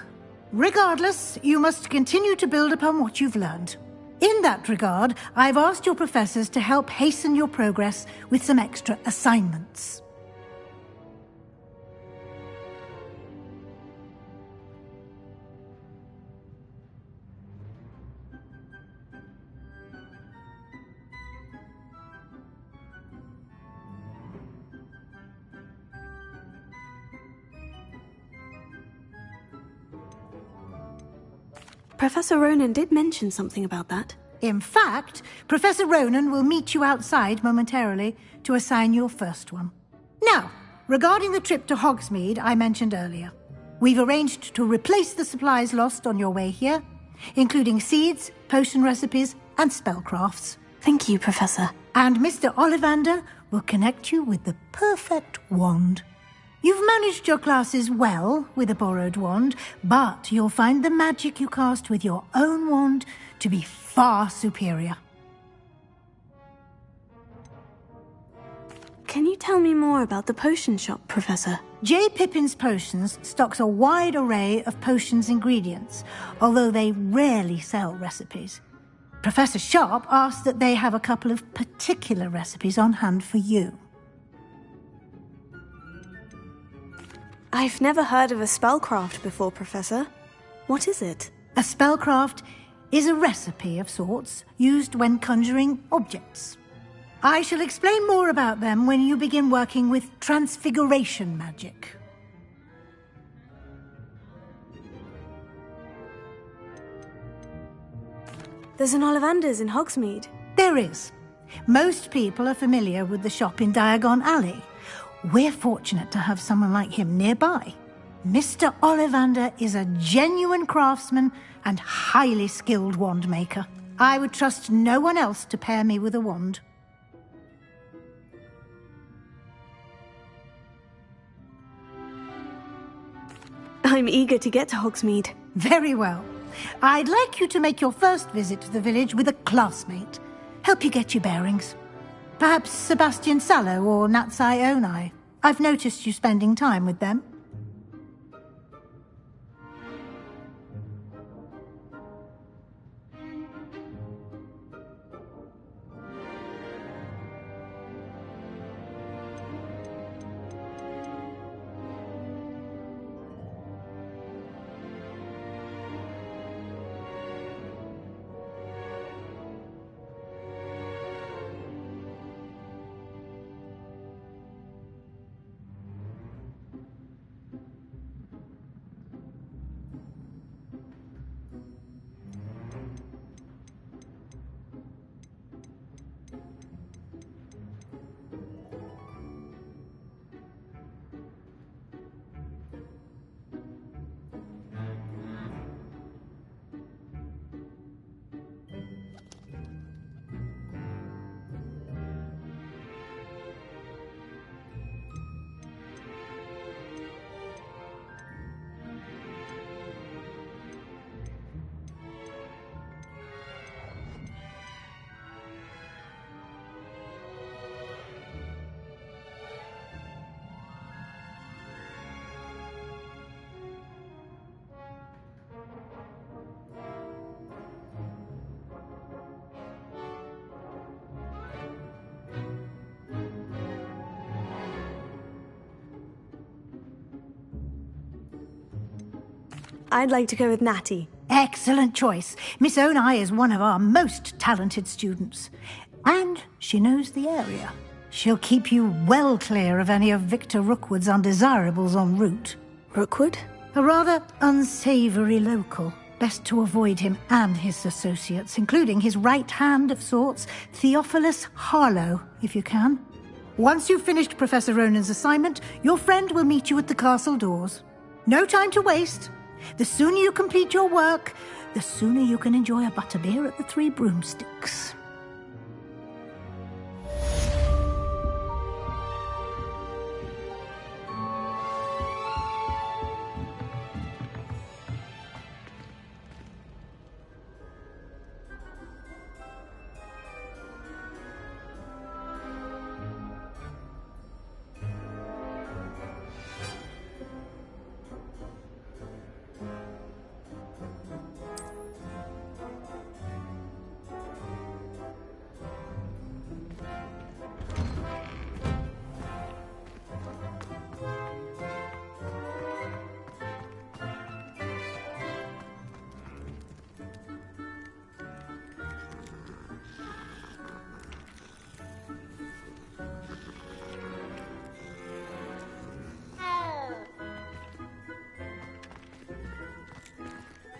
Regardless, you must continue to build upon what you've learned. In that regard, I've asked your professors to help hasten your progress with some extra assignments. Professor Ronan did mention something about that. In fact, Professor Ronan will meet you outside momentarily to assign your first one. Now, regarding the trip to Hogsmeade I mentioned earlier, we've arranged to replace the supplies lost on your way here, including seeds, potion recipes, and spellcrafts. Thank you, Professor. And Mr. Ollivander will connect you with the perfect wand. You've managed your classes well with a borrowed wand, but you'll find the magic you cast with your own wand to be far superior. Can you tell me more about the potion shop, Professor? J. Pippin's Potions stocks a wide array of potions ingredients, although they rarely sell recipes. Professor Sharp asked that they have a couple of particular recipes on hand for you. I've never heard of a spellcraft before, Professor. What is it? A spellcraft is a recipe of sorts used when conjuring objects. I shall explain more about them when you begin working with transfiguration magic. There's an Ollivander's in Hogsmeade. There is. Most people are familiar with the shop in Diagon Alley. We're fortunate to have someone like him nearby. Mr. Ollivander is a genuine craftsman and highly skilled wand maker. I would trust no one else to pair me with a wand. I'm eager to get to Hogsmeade. Very well. I'd like you to make your first visit to the village with a classmate. Help you get your bearings. Perhaps Sebastian Sallow or Natsai Onai. I've noticed you spending time with them. I'd like to go with Natty. Excellent choice. Miss Onai is one of our most talented students. And she knows the area. She'll keep you well clear of any of Victor Rookwood's undesirables en route. Rookwood? A rather unsavory local. Best to avoid him and his associates, including his right hand of sorts, Theophilus Harlow, if you can. Once you've finished Professor Ronan's assignment, your friend will meet you at the castle doors. No time to waste. The sooner you complete your work, the sooner you can enjoy a butterbeer at the Three Broomsticks.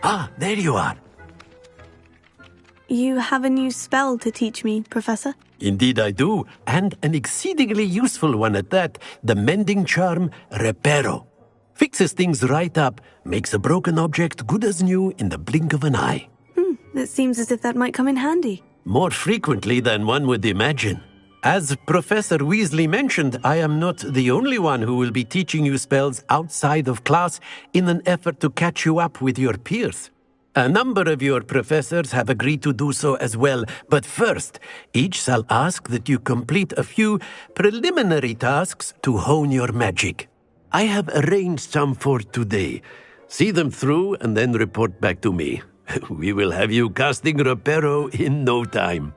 Ah, there you are. You have a new spell to teach me, Professor? Indeed I do, and an exceedingly useful one at that. The mending charm, Reparo. Fixes things right up, makes a broken object good as new in the blink of an eye. It seems as if that might come in handy. More frequently than one would imagine. As Professor Weasley mentioned, I am not the only one who will be teaching you spells outside of class in an effort to catch you up with your peers. A number of your professors have agreed to do so as well, but first, each shall ask that you complete a few preliminary tasks to hone your magic. I have arranged some for today. See them through and then report back to me. We will have you casting Reparo in no time.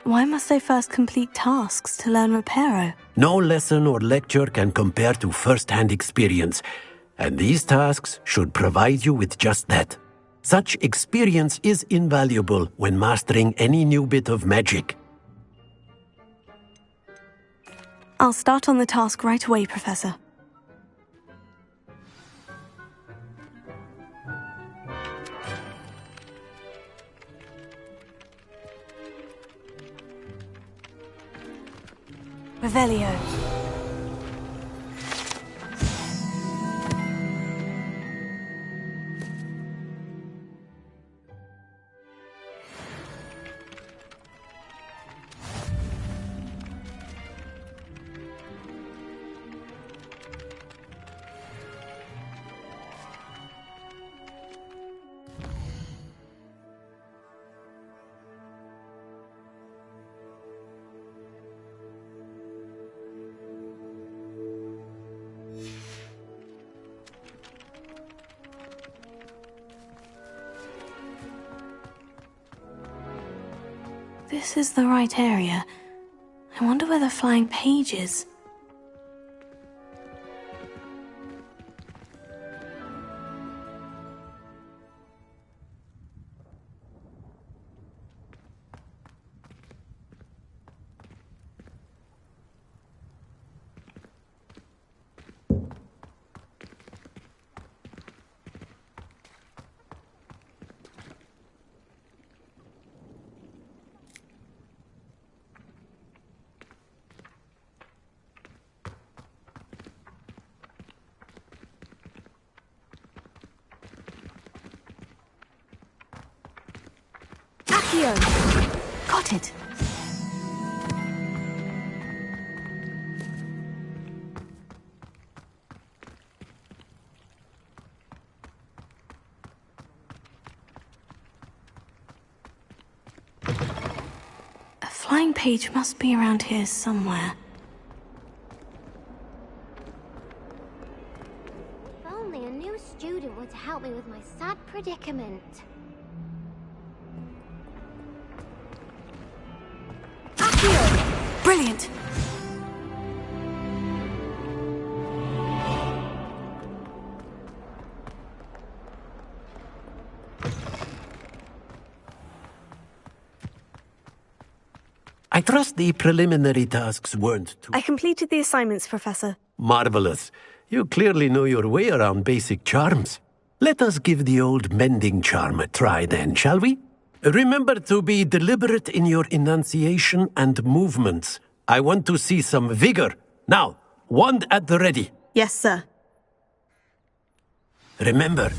Why must I first complete tasks to learn Reparo? No lesson or lecture can compare to first-hand experience, and these tasks should provide you with just that. Such experience is invaluable when mastering any new bit of magic. I'll start on the task right away, Professor. Revelio. This is the right area. I wonder where the flying page is. Got it. A flying page must be around here somewhere. If only a new student were to help me with my sad predicament. Brilliant. I trust the preliminary tasks weren't too... I completed the assignments, Professor. Marvelous. You clearly know your way around basic charms. Let us give the old mending charm a try then, shall we? Remember to be deliberate in your enunciation and movements. I want to see some vigor. Now, wand at the ready. Yes, sir. Remember,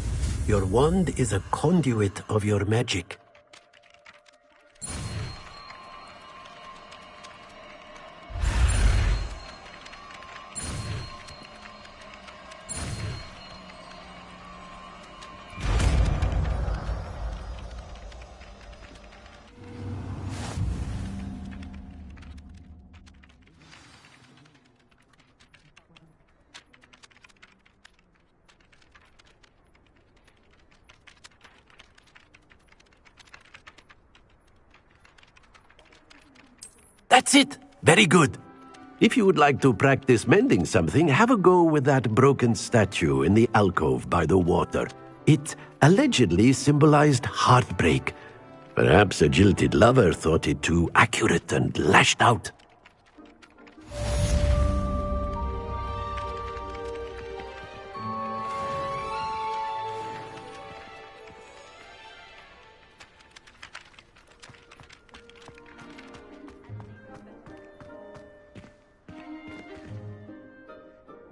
your wand is a conduit of your magic. That's it. Very good. If you would like to practice mending something, have a go with that broken statue in the alcove by the water. It allegedly symbolized heartbreak. Perhaps a jilted lover thought it too accurate and lashed out.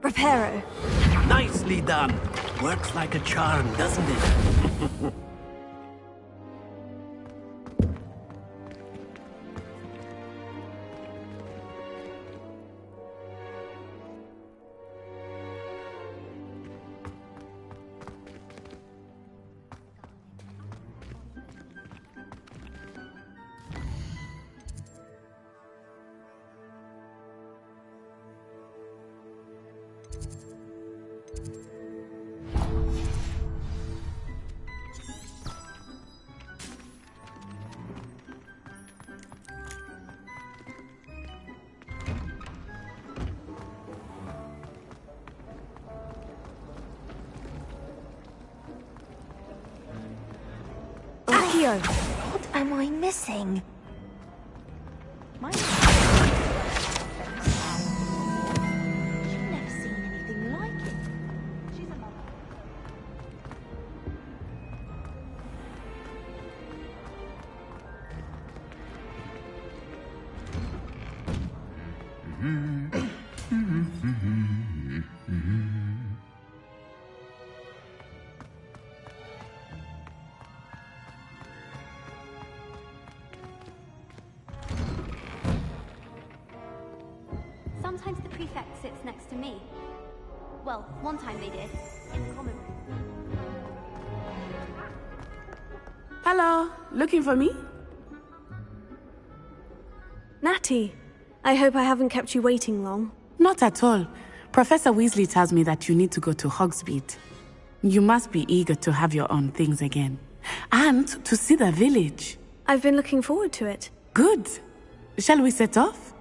Reparo. Nicely done. Works like a charm, doesn't it? What am I missing? She's never seen anything like it. She's a mother. Sometimes the prefect sits next to me. Well, one time they did, in the common room. Hello, looking for me? Natty, I hope I haven't kept you waiting long. Not at all. Professor Weasley tells me that you need to go to Hogsmeade. You must be eager to have your own things again. And to see the village. I've been looking forward to it. Good. Shall we set off?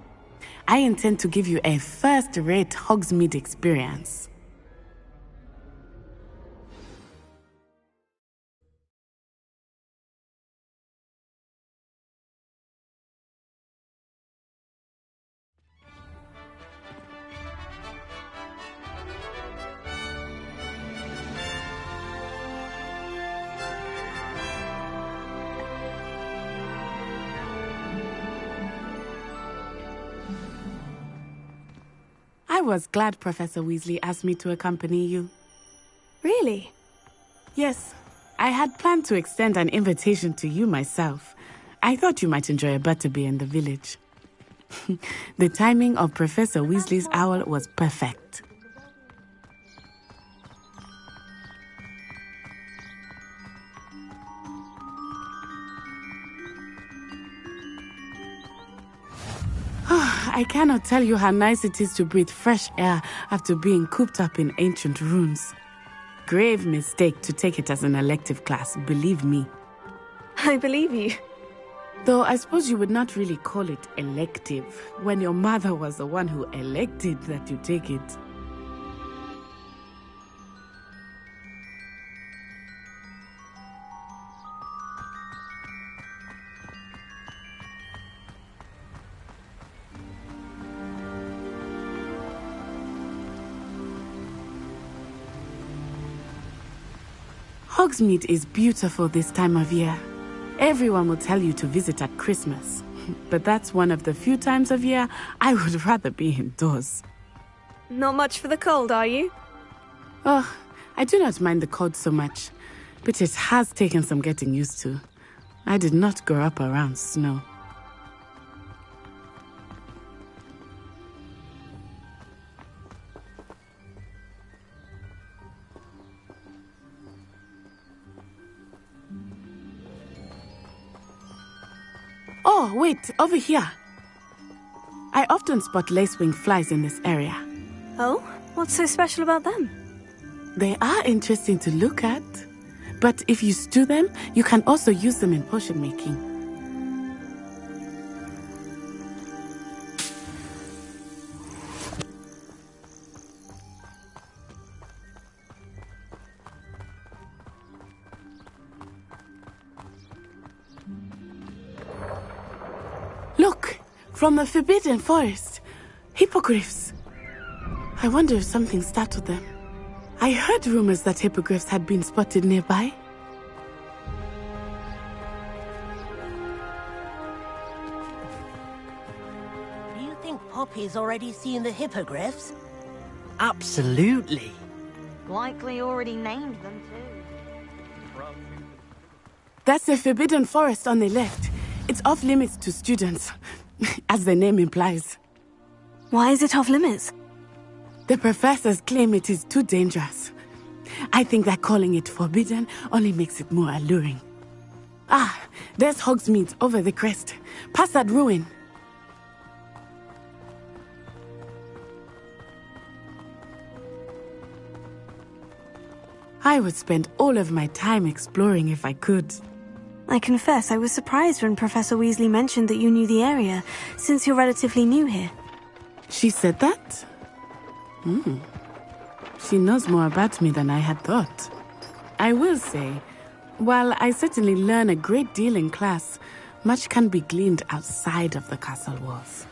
I intend to give you a first-rate Hogsmeade experience. I was glad Professor Weasley asked me to accompany you. Really? Yes. I had planned to extend an invitation to you myself. I thought you might enjoy a butterbeer in the village. The timing of Professor Weasley's owl was perfect. I cannot tell you how nice it is to breathe fresh air after being cooped up in ancient ruins. Grave mistake to take it as an elective class, believe me. I believe you. Though I suppose you would not really call it elective when your mother was the one who elected that you take it. Hogsmeade is beautiful this time of year. Everyone will tell you to visit at Christmas. But that's one of the few times of year I would rather be indoors. Not much for the cold, are you? Oh, I do not mind the cold so much, but it has taken some getting used to. I did not grow up around snow. Oh, wait, over here. I often spot lacewing flies in this area. Oh? What's so special about them? They are interesting to look at. But if you stew them, you can also use them in potion making. Look! From the Forbidden Forest. Hippogriffs. I wonder if something startled them. I heard rumors that hippogriffs had been spotted nearby. Do you think Poppy's already seen the hippogriffs? Absolutely. Likely already named them too. That's the Forbidden Forest on the left. It's off limits to students, as the name implies. Why is it off limits? The professors claim it is too dangerous. I think that calling it forbidden only makes it more alluring. Ah, there's Hogsmeade over the crest. Past that ruin. I would spend all of my time exploring if I could. I confess I was surprised when Professor Weasley mentioned that you knew the area, since you're relatively new here. She said that? She knows more about me than I had thought. I will say, while I certainly learn a great deal in class, much can be gleaned outside of the castle walls.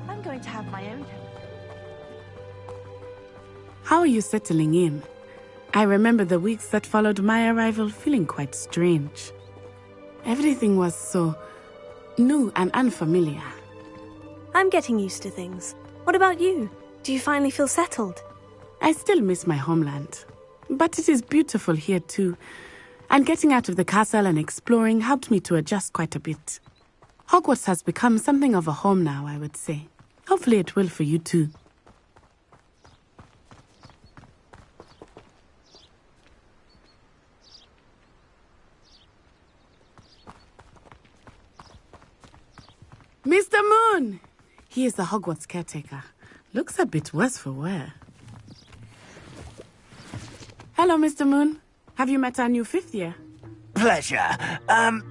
I'm going to have my own. How are you settling in? I remember the weeks that followed my arrival feeling quite strange. Everything was so new and unfamiliar. I'm getting used to things. What about you? Do you finally feel settled? I still miss my homeland, but it is beautiful here too. And getting out of the castle and exploring helped me to adjust quite a bit. Hogwarts has become something of a home now, I would say. Hopefully it will for you too. Mr. Moon! He is the Hogwarts caretaker. Looks a bit worse for wear. Hello, Mr. Moon. Have you met our new fifth year? Pleasure.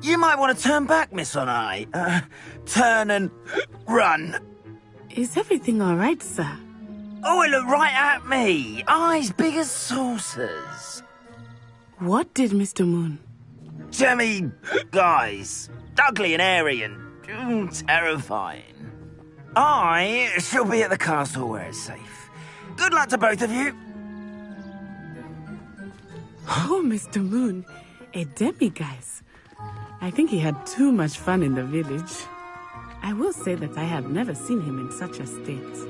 You might want to turn back, Miss Onai. Turn and run. Is everything all right, sir? Oh, it looked right at me. Eyes big as saucers. What did Mr. Moon? Jemmy guys. Ugly and airy and terrifying. I shall be at the castle where it's safe. Good luck to both of you. Oh, Mr. Moon, a demiguise. I think he had too much fun in the village. I will say that I have never seen him in such a state.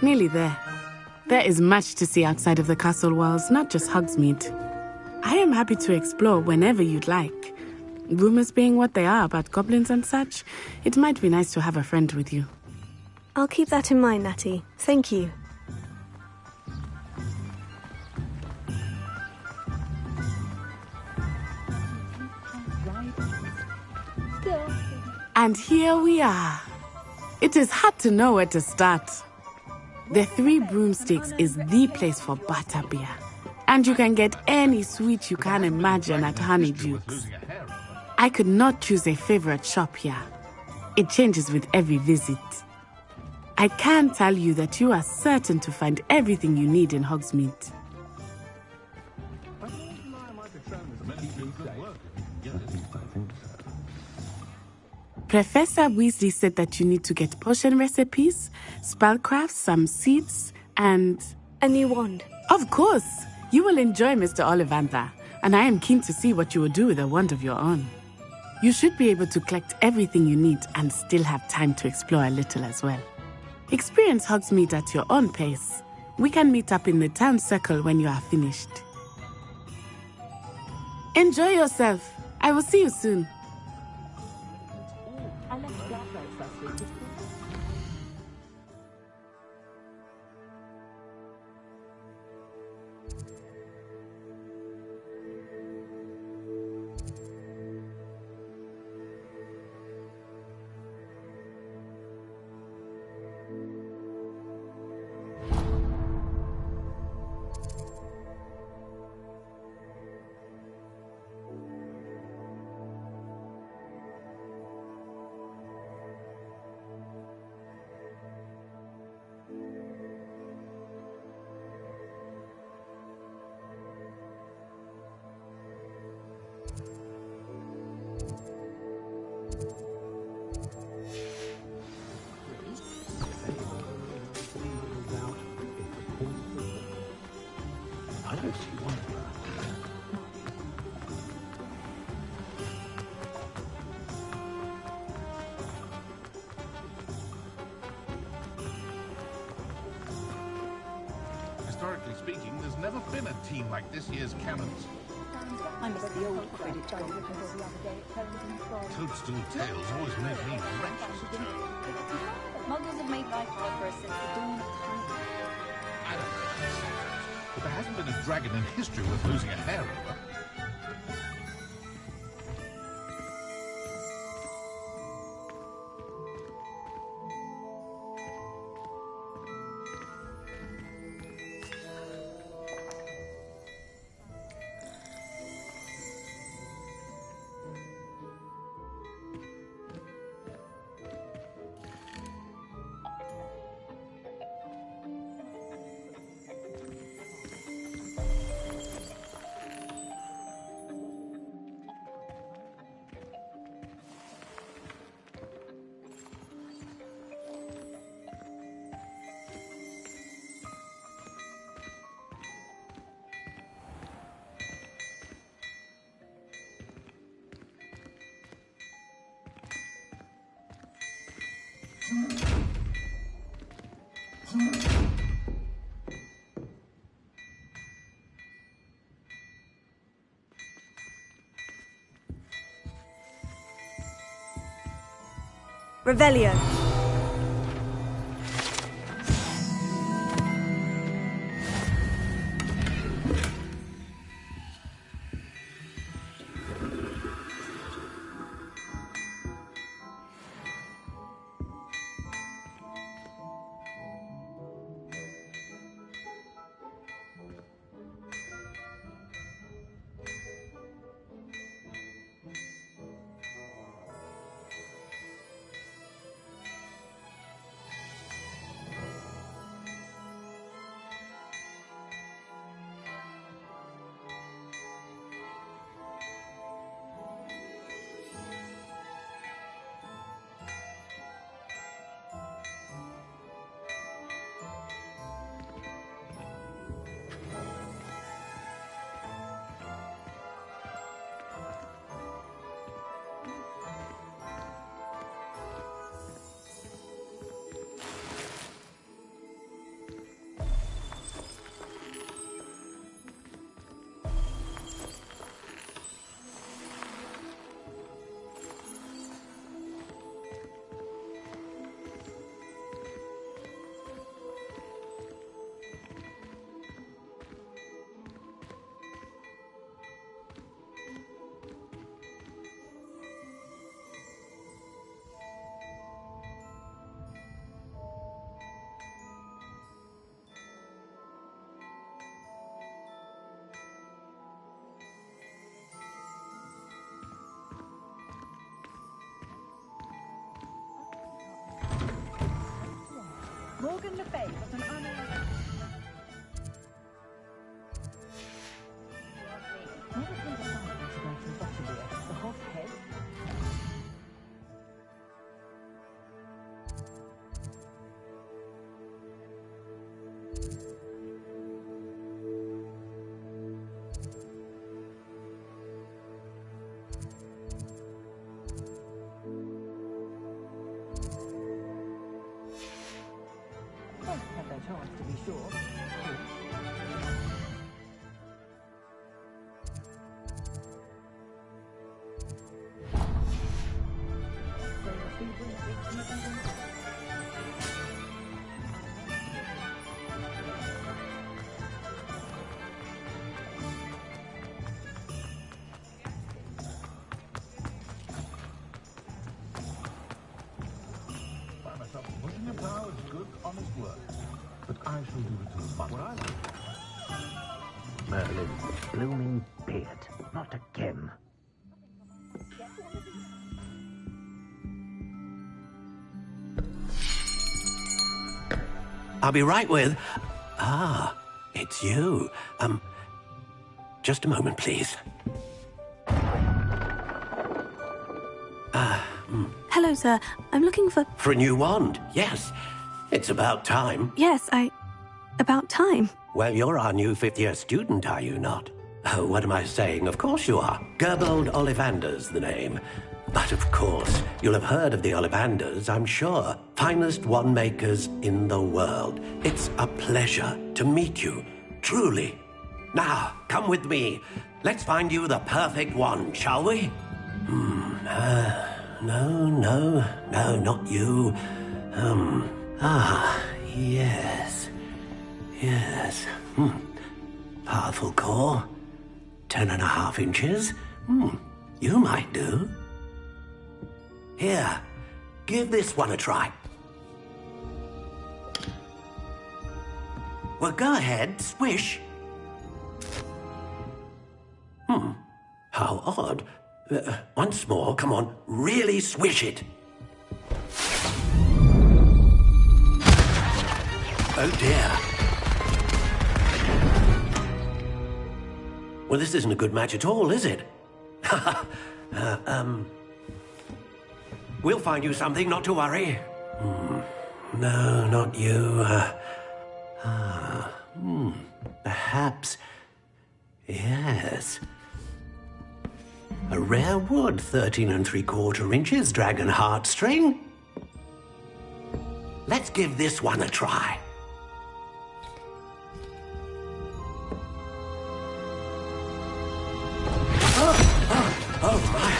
Nearly there. There is much to see outside of the castle walls, not just Hogsmeade. I am happy to explore whenever you'd like. Rumors being what they are about goblins and such, it might be nice to have a friend with you. I'll keep that in mind, Natty. Thank you. And here we are. It is hard to know where to start. The Three Broomsticks is the place for butterbeer. And you can get any sweet you can imagine at Honeydukes. I could not choose a favorite shop here. It changes with every visit. I can tell you that you are certain to find everything you need in Hogsmeade. Professor Weasley said that you need to get potion recipes, spellcrafts, some seeds, and... a new wand. Of course! You will enjoy Mr. Ollivander, and I am keen to see what you will do with a wand of your own. You should be able to collect everything you need and still have time to explore a little as well. Experience Hogsmeade at your own pace. We can meet up in the town circle when you are finished. Enjoy yourself. I will see you soon. Historically speaking, there's never been a team like this year's Cannons. I miss the old credit card. Toadstool Tales always made me wretched. Muggles have made life hard for us since the dawn of time. I don't know, but there hasn't been a dragon in history worth losing a hair over. Revelio. Morgan Le Fay got an honor. Never been decided to go to Butterbeer, the hot head. Had their chance, to be sure. Merlin's blooming beard. Not again. I'll be right with... Ah, it's you. Just a moment, please. Hello, sir. I'm looking for... For a new wand, yes. It's about time. Yes, about time. Well, you're our new fifth-year student, are you not? Oh, what am I saying? Of course you are. Gerbold Ollivander's the name. But of course, you'll have heard of the Ollivanders, I'm sure. Finest wand makers in the world. It's a pleasure to meet you, truly. Now, come with me. Let's find you the perfect wand, shall we? No, not you. Yes. Powerful core. 10.5 inches. You might do. Here, give this one a try. Well, go ahead, swish. How odd. Once more, come on, really swish it. Oh dear. Well, this isn't a good match at all, is it? We'll find you something, not to worry. No, not you. Perhaps... Yes. A rare wood, 13 3/4 inches, dragon heartstring. Let's give this one a try. Oh my!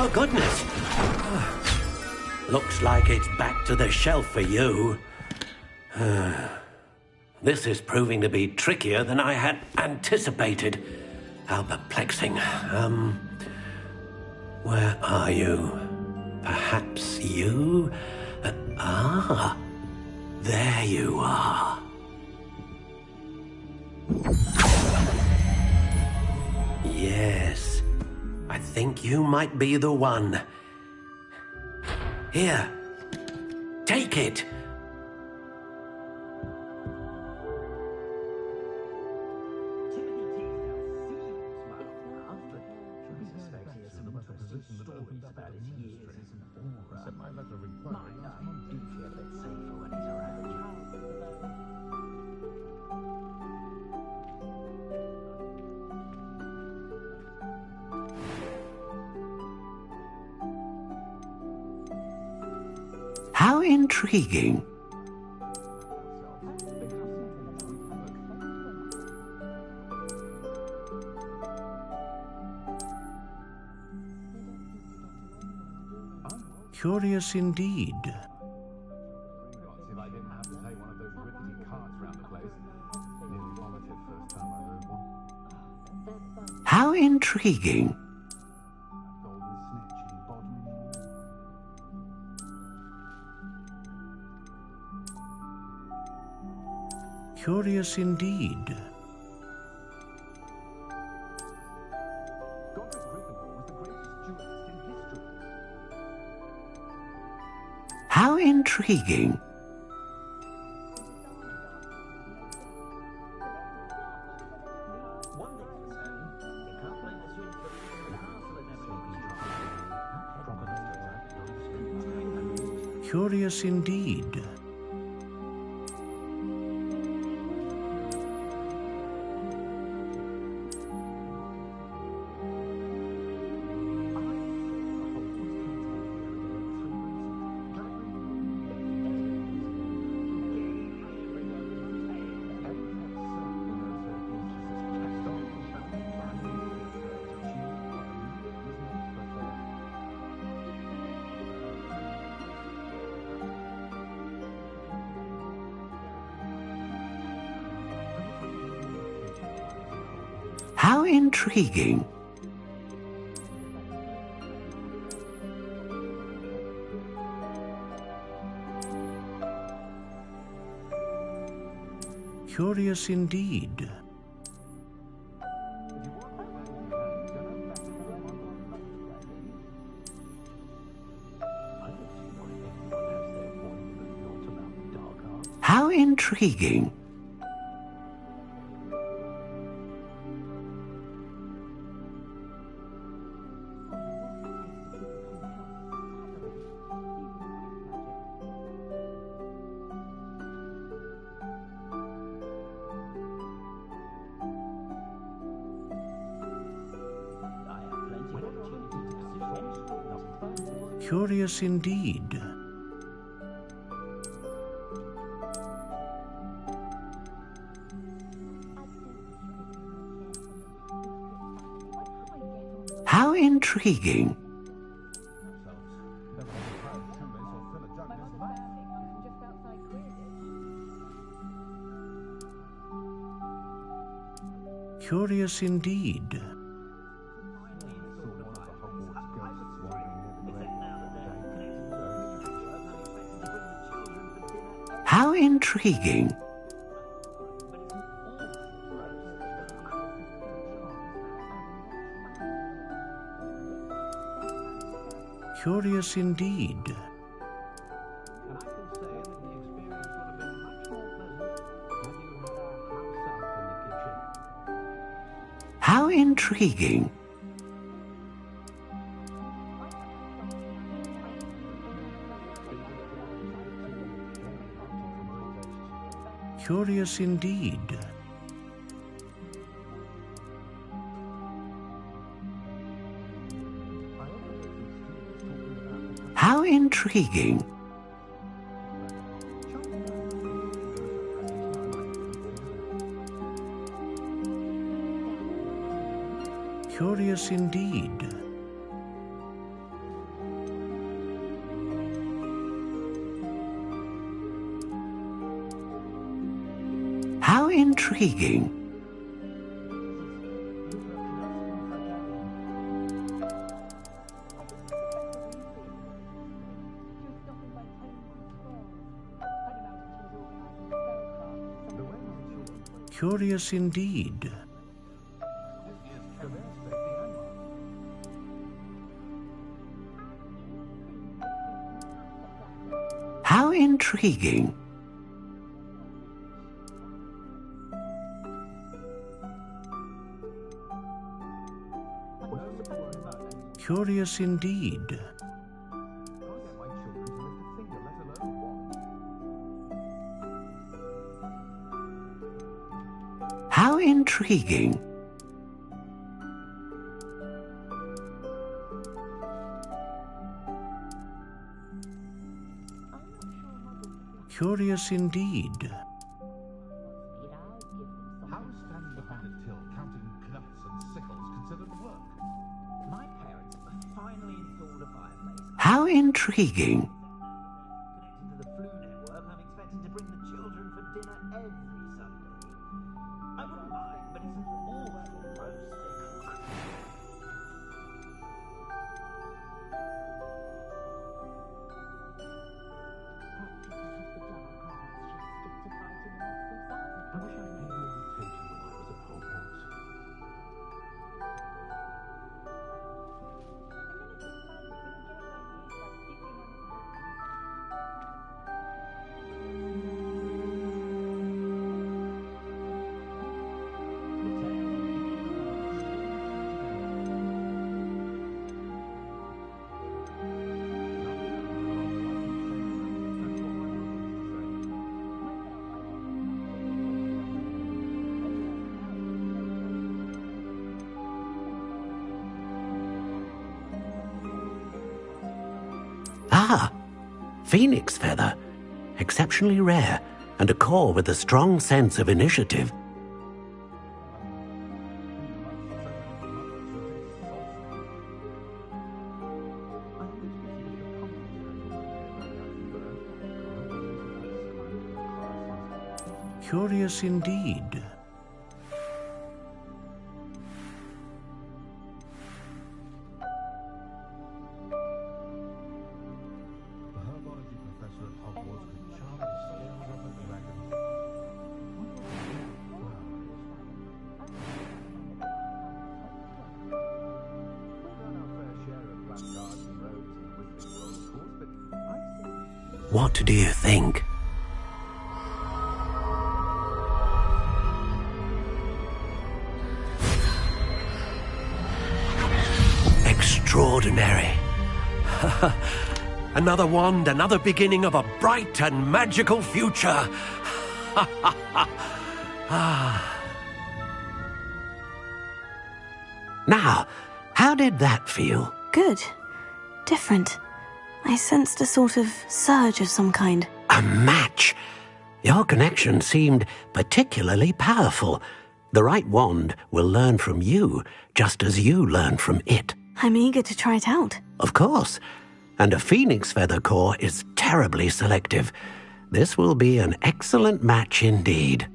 Oh goodness! Looks like it's back to the shelf for you. This is proving to be trickier than I had anticipated. How perplexing. Where are you? Perhaps you? There you are. Yes, I think you might be the one. Here, take it. How intriguing. Curious indeed. How intriguing. Curious indeed. How intriguing. Curious indeed. How intriguing. Curious indeed. How intriguing. Curious indeed. How intriguing. Curious indeed. How intriguing. Curious indeed. How intriguing. Curious indeed. How intriguing. Curious indeed. How intriguing. Curious indeed. How intriguing. Curious indeed. How intriguing. Curious indeed. How is standing behind a till counting knuts and sickles considered work? My parents finally installed a fireplace. How intriguing. Connected to the Flu network, I'm expected to bring the children for dinner every Sunday. I wouldn't mind, but it's an awful roast they cook. I wish I paid more attention when I was at Hogwarts. Ah, phoenix feather. Exceptionally rare, and a core with a strong sense of initiative. Curious indeed. What do you think? Extraordinary. Another wand, another beginning of a bright and magical future. Now, how did that feel? Good. Different. I sensed a sort of surge of some kind. A match. Your connection seemed particularly powerful. The right wand will learn from you, just as you learn from it. I'm eager to try it out. Of course. And a phoenix feather core is terribly selective. This will be an excellent match indeed.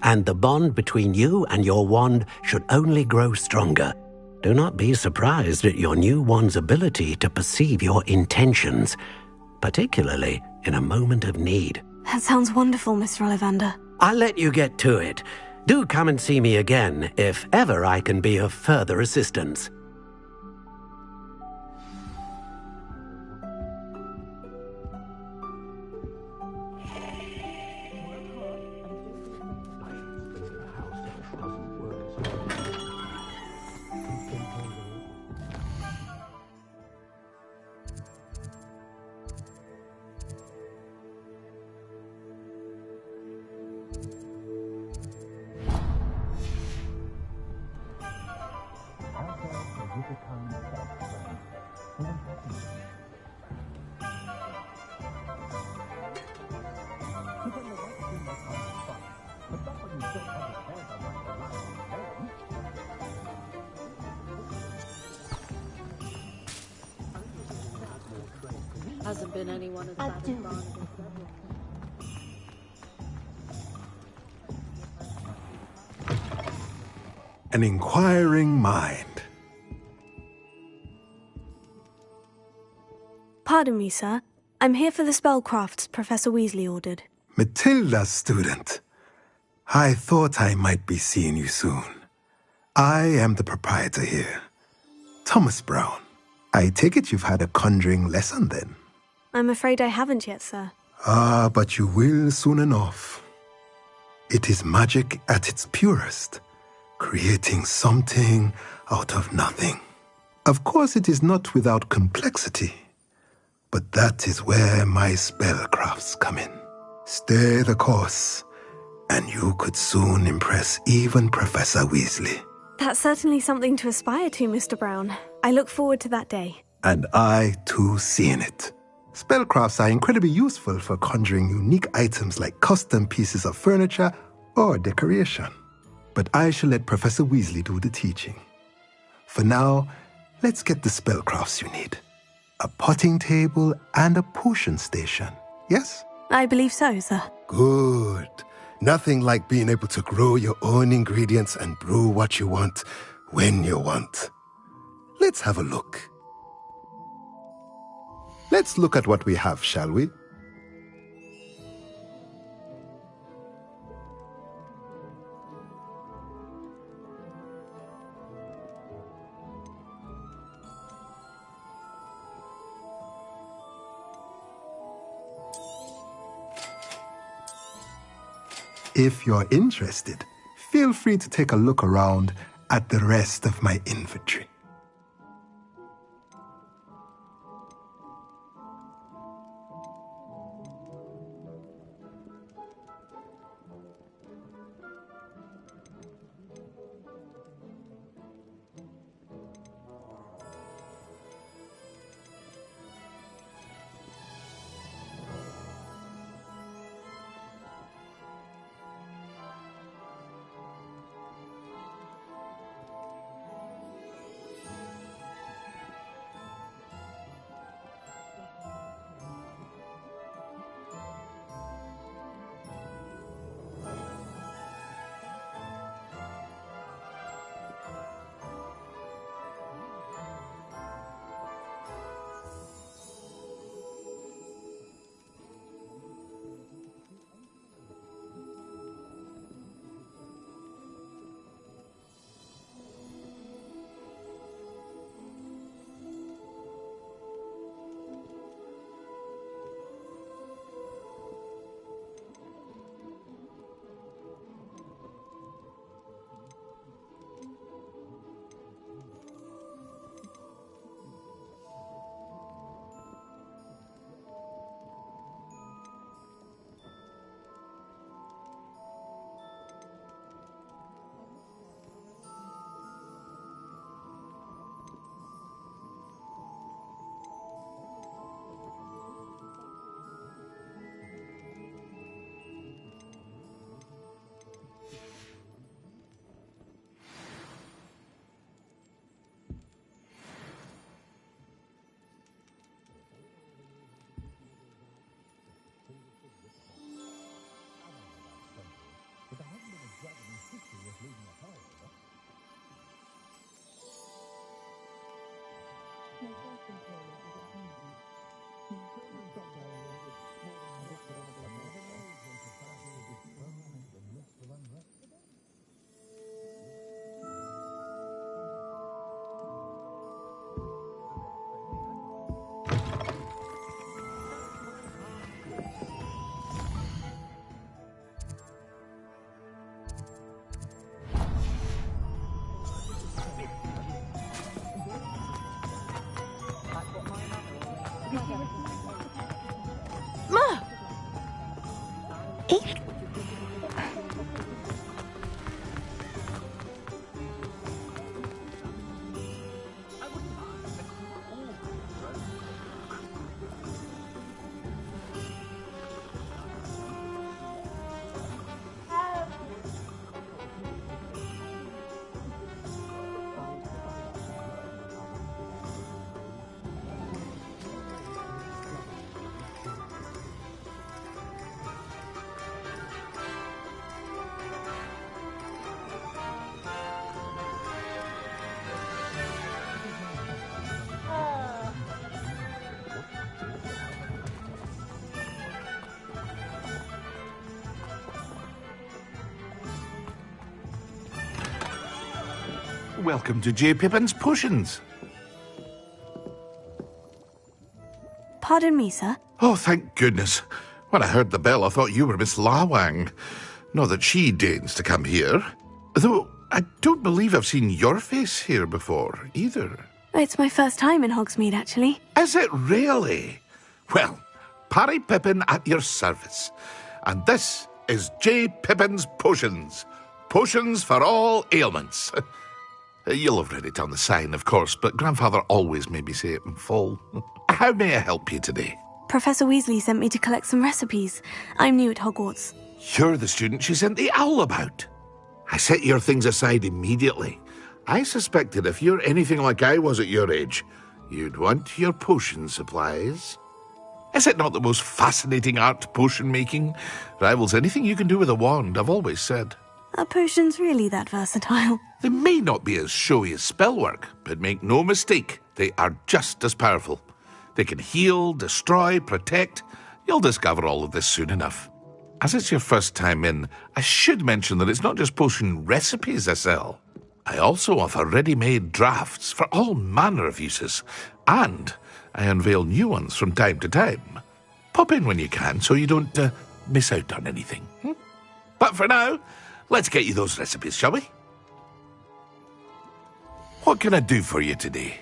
And the bond between you and your wand should only grow stronger. Do not be surprised at your new wand's ability to perceive your intentions, particularly in a moment of need. That sounds wonderful, Mr. Ollivander. I'll let you get to it. Do come and see me again if ever I can be of further assistance. Hasn't been anyone as bad as Barnaby. An inquiring mind. Pardon me, sir. I'm here for the spellcrafts Professor Weasley ordered. Matilda's student. I thought I might be seeing you soon. I am the proprietor here, Thomas Brown. I take it you've had a conjuring lesson then? I'm afraid I haven't yet, sir. Ah, but you will soon enough. It is magic at its purest, creating something out of nothing. Of course, it is not without complexity, but that is where my spellcrafts come in. Stay the course, and you could soon impress even Professor Weasley. That's certainly something to aspire to, Mr. Brown. I look forward to that day. And I, too, seeing it. Spellcrafts are incredibly useful for conjuring unique items like custom pieces of furniture or decoration. But I shall let Professor Weasley do the teaching. For now, let's get the spellcrafts you need. A potting table and a potion station, yes? I believe so, sir. Good. Nothing like being able to grow your own ingredients and brew what you want when you want. Let's have a look. Let's look at what we have, shall we? If you're interested, feel free to take a look around at the rest of my inventory. Welcome to J. Pippin's Potions. Pardon me, sir. Oh, thank goodness. When I heard the bell, I thought you were Miss Lawang. Not that she deigns to come here. Though I don't believe I've seen your face here before, either. It's my first time in Hogsmeade, actually. Is it really? Well, Parry Pippin at your service. And this is J. Pippin's Potions. Potions for all ailments. You'll have read it on the sign, of course, but Grandfather always made me say it in full. How may I help you today? Professor Weasley sent me to collect some recipes. I'm new at Hogwarts. You're the student she sent the owl about. I set your things aside immediately. I suspected if you're anything like I was at your age, you'd want your potion supplies. Is it not the most fascinating art, potion making? Rivals anything you can do with a wand, I've always said. Are potions really that versatile? They may not be as showy as spellwork, but make no mistake, they are just as powerful. They can heal, destroy, protect. You'll discover all of this soon enough. As it's your first time in, I should mention that it's not just potion recipes I sell. I also offer ready-made drafts for all manner of uses, and I unveil new ones from time to time. Pop in when you can so you don't miss out on anything. But for now, let's get you those recipes, shall we? What can I do for you today?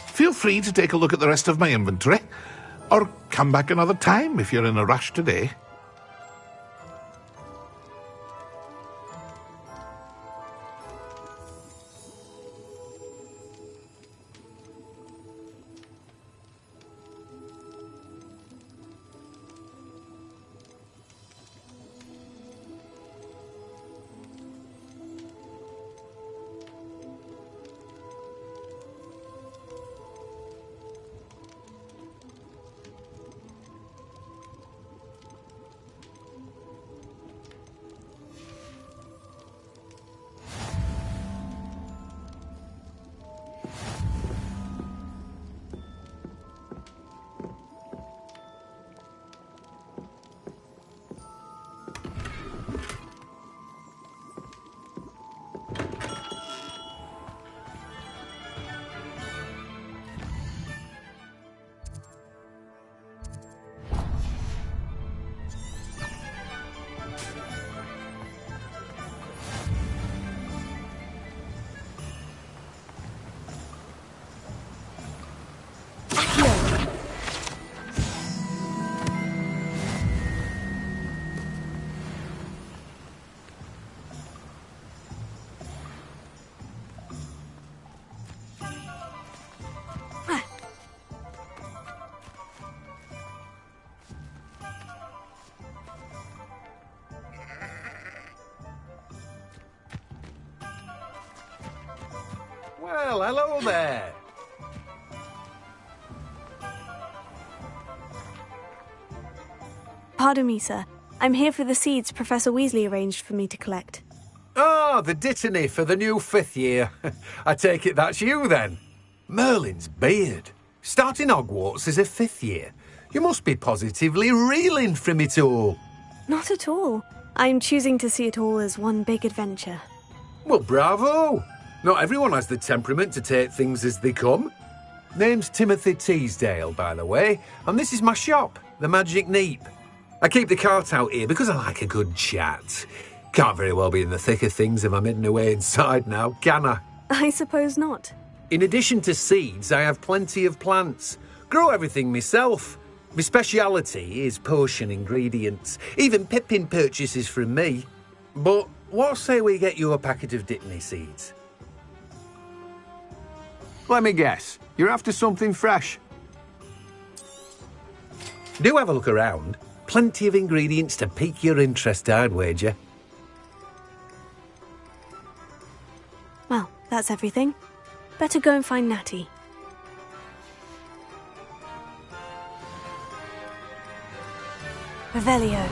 Feel free to take a look at the rest of my inventory, or come back another time if you're in a rush today. Well, hello there. Pardon me, sir. I'm here for the seeds Professor Weasley arranged for me to collect. Oh, the dittany for the new 5th year. I take it that's you, then. Merlin's beard. Starting Hogwarts as a 5th year. You must be positively reeling from it all. Not at all. I'm choosing to see it all as one big adventure. Well, bravo. Not everyone has the temperament to take things as they come. Name's Timothy Teasdale, by the way, and this is my shop, the Magic Neep. I keep the cart out here because I like a good chat. Can't very well be in the thick of things if I'm hidden away inside now, can I? I suppose not. In addition to seeds, I have plenty of plants. Grow everything myself. My speciality is potion ingredients. Even Pippin purchases from me. But what say we get you a packet of dittany seeds? Let me guess. You're after something fresh. Do have a look around. Plenty of ingredients to pique your interest, I'd wager. Well, that's everything. Better go and find Natty. Revelio.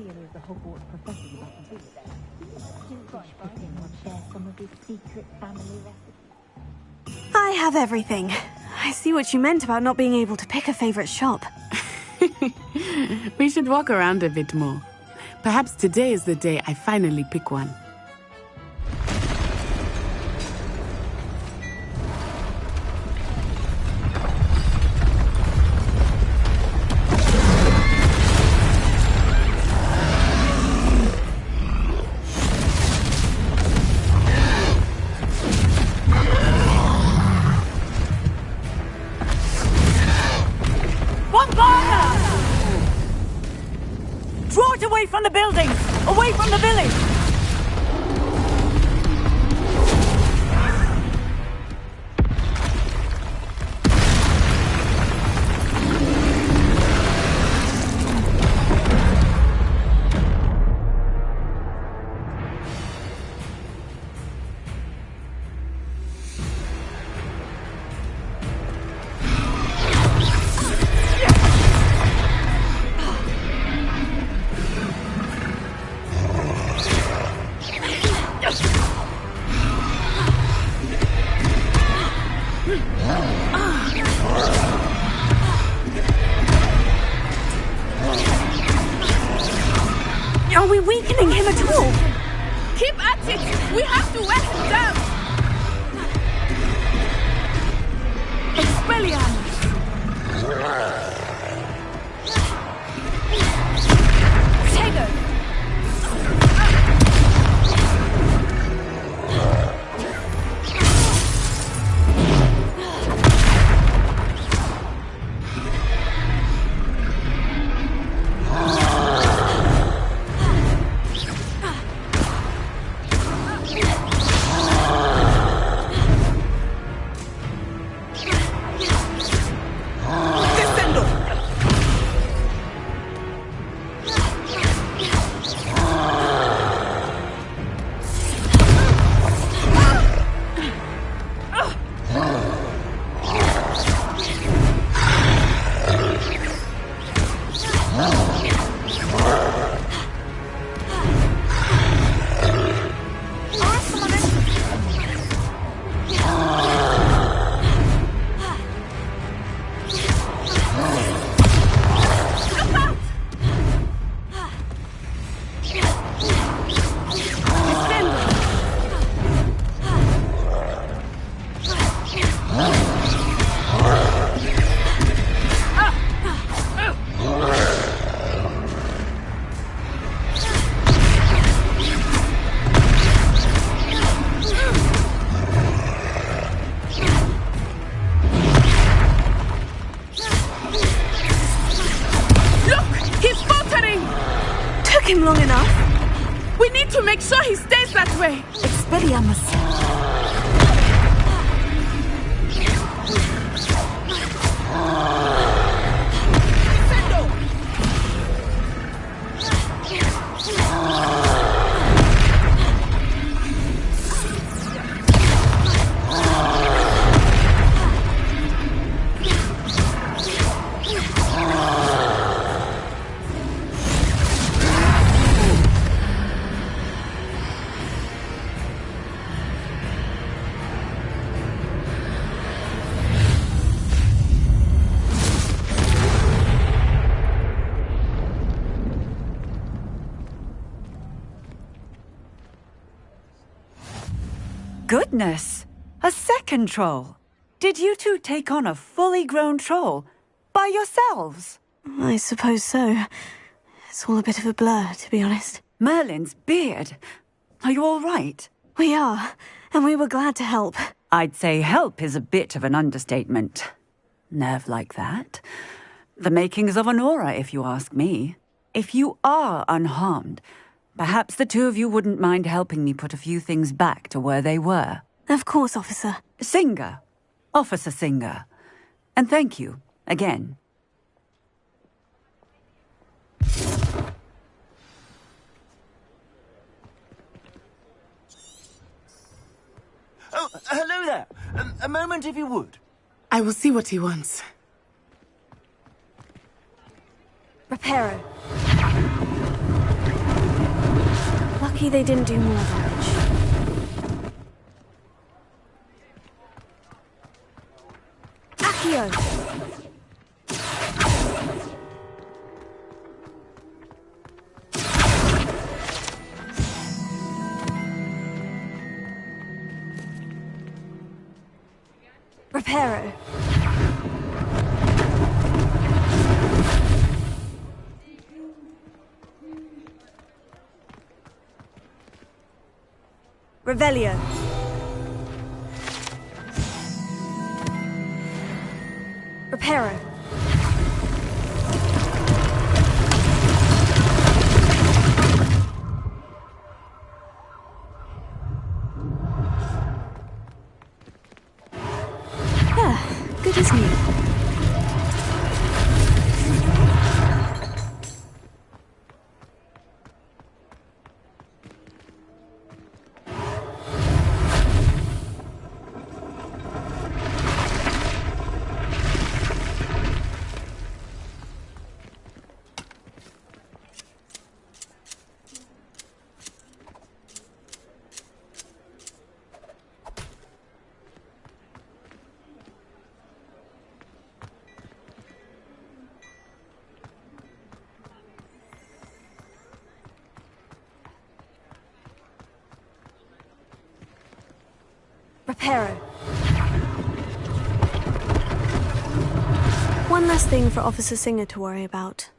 see any of the Hogwarts professors about to visit there. Do you guys think anyone share some of his secret family recipes? I have everything. I see what you meant about not being able to pick a favorite shop. We should walk around a bit more. Perhaps today is the day I finally pick one. Draw it away from the buildings! Away from the village! Are we weakening him at all? Keep at it! We have to wear him down! Expelliarmus! Tego! Took him long enough. We need to make sure he stays that way. Expelliarmus. Goodness! A second troll! Did you two take on a fully grown troll by yourselves? I suppose so. It's all a bit of a blur, to be honest. Merlin's beard. Are you all right? We are, and we were glad to help. I'd say help is a bit of an understatement. Nerve like that. The makings of an aura, if you ask me. If you are unharmed, perhaps the two of you wouldn't mind helping me put a few things back to where they were. Of course, officer. Singer. Officer Singer. And thank you, again. Oh, hello there. A moment if you would. I will see what he wants. Reparo. Lucky they didn't do more damage. Accio! Reparo. Revelio. Reparo. Good as new. Reparo. One less thing for Officer Singer to worry about.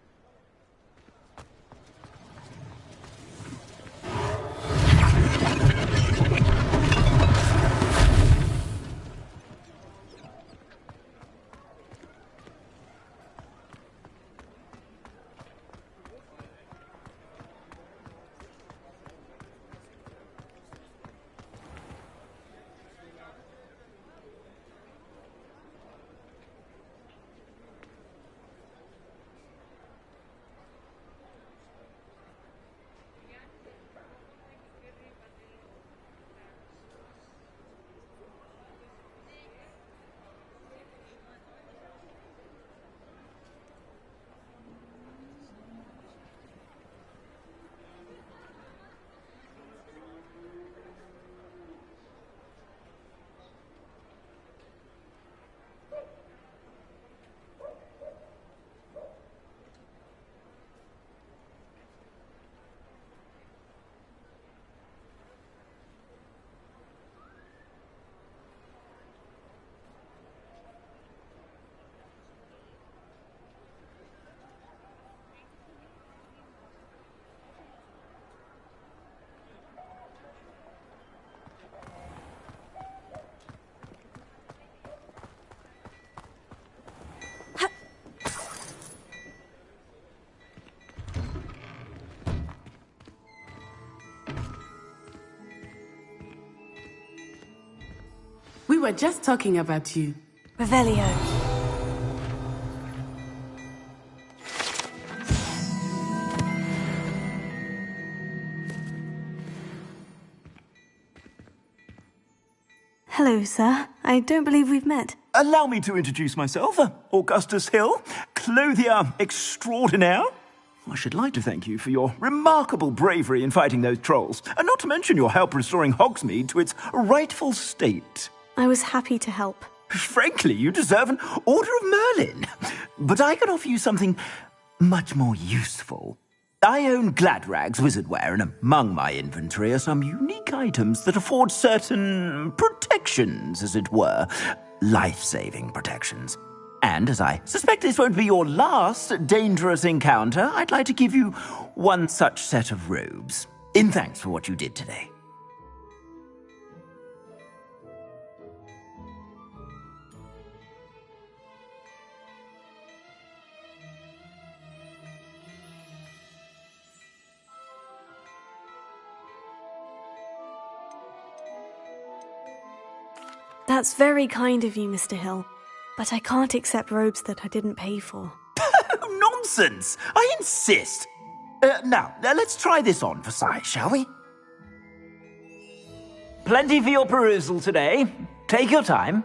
We were just talking about you. Revelio. Hello, sir. I don't believe we've met. Allow me to introduce myself, Augustus Hill, clothier extraordinaire. I should like to thank you for your remarkable bravery in fighting those trolls, and not to mention your help restoring Hogsmeade to its rightful state. I was happy to help. Frankly, you deserve an Order of Merlin. But I can offer you something much more useful. I own Gladrag's wizardware, and among my inventory are some unique items that afford certain protections, as it were. Life-saving protections. And as I suspect this won't be your last dangerous encounter, I'd like to give you one such set of robes, in thanks for what you did today. That's very kind of you, Mr. Hill. But I can't accept robes that I didn't pay for. Nonsense! I insist! Now, let's try this on for size, shall we? Plenty for your perusal today. Take your time.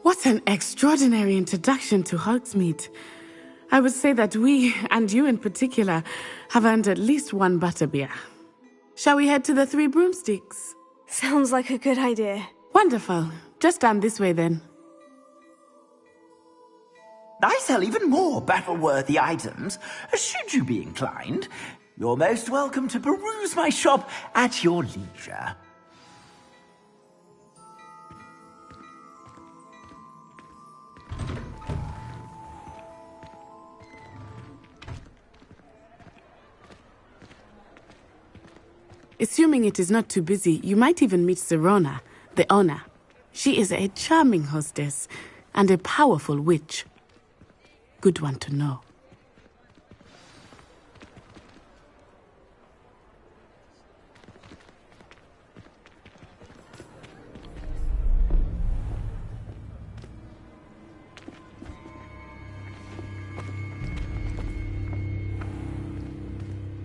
What an extraordinary introduction to Hogsmeade. I would say that we, and you in particular, have earned at least one butterbeer. Shall we head to the Three Broomsticks? Sounds like a good idea. Wonderful. Just down this way then. I sell even more battle-worthy items, should you be inclined. You're most welcome to peruse my shop at your leisure. Assuming it is not too busy, you might even meet Sirona, the owner. She is a charming hostess and a powerful witch. Good one to know.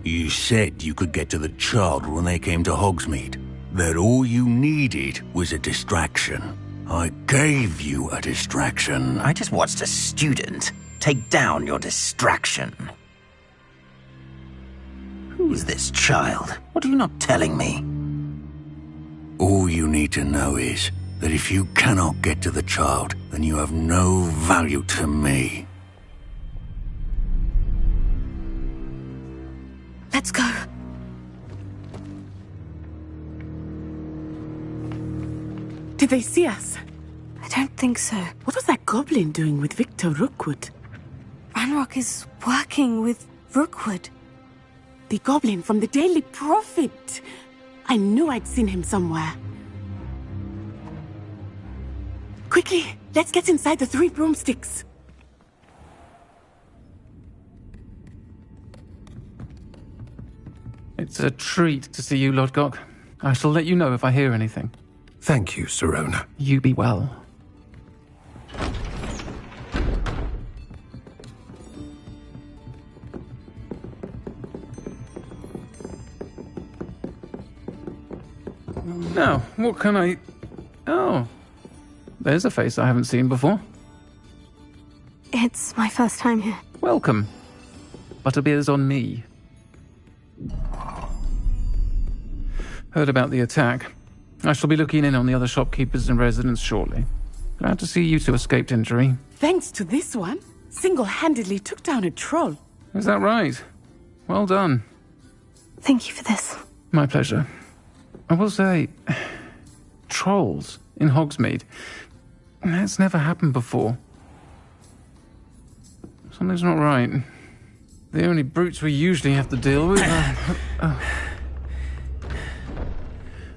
You said you could get to the child when they came to Hogsmeade. That all you needed was a distraction. I gave you a distraction. I just watched a student take down your distraction. Who is this child? What are you not telling me? All you need to know is that if you cannot get to the child, then you have no value to me. Let's go. Did they see us? I don't think so. What was that goblin doing with Victor Rookwood? Ranrock is working with Rookwood. The goblin from the Daily Prophet. I knew I'd seen him somewhere. Quickly, let's get inside the Three Broomsticks. It's a treat to see you, Lodgok. I shall let you know if I hear anything. Thank you, Sirona. You be well. Now, what can I... Oh, there's a face I haven't seen before. It's my first time here. Welcome. Butterbeer's on me. Heard about the attack. I shall be looking in on the other shopkeepers and residents shortly. Glad to see you two escaped injury. Thanks to this one, single-handedly took down a troll. Is that right? Well done. Thank you for this. My pleasure. I will say, trolls in Hogsmeade. That's never happened before. Something's not right. The only brutes we usually have to deal with are...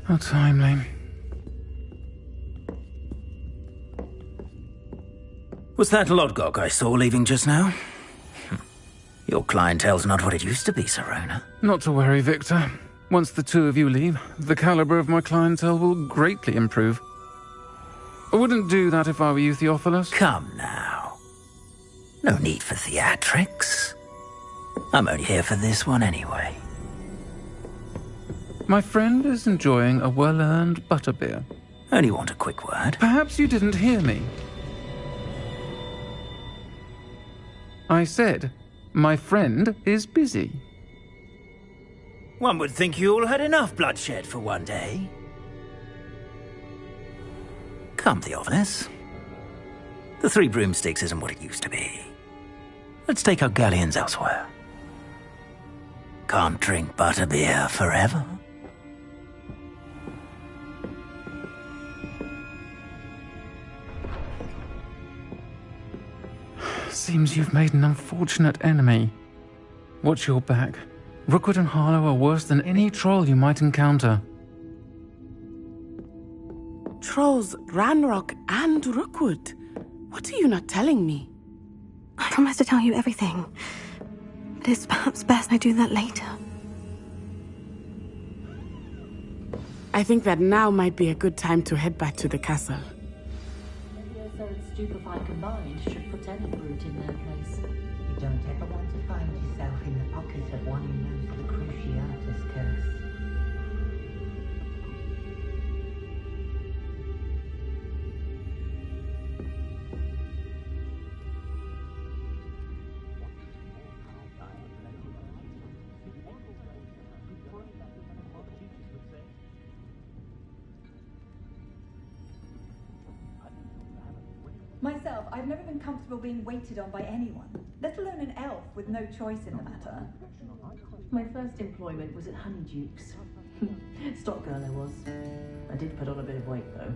How timely. Was that Lodgok I saw leaving just now? Your clientele's not what it used to be, Sirona. Not to worry, Victor. Once the two of you leave, the caliber of my clientele will greatly improve. I wouldn't do that if I were you, Theophilus. Come now. No need for theatrics. I'm only here for this one anyway. My friend is enjoying a well-earned butterbeer. Only want a quick word. Perhaps you didn't hear me. I said, my friend is busy. One would think you all had enough bloodshed for one day. Come, Theophilus. The Three Broomsticks isn't what it used to be. Let's take our galleons elsewhere. Can't drink butterbeer forever. Seems you've made an unfortunate enemy. Watch your back. Rookwood and Harlow are worse than any troll you might encounter. Trolls, Ranrock, and Rookwood. What are you not telling me? I promise to tell you everything. But it's perhaps best I do that later. I think that now might be a good time to head back to the castle. Maybe a third stupefied combined should put any brute in their place. You don't ever want to find yourself in the pocket of one who knows the Cruciatus curse. I've never been comfortable being waited on by anyone, let alone an elf with no choice in the matter. My first employment was at Honeyduke's. Stock girl I was. I did put on a bit of weight, though.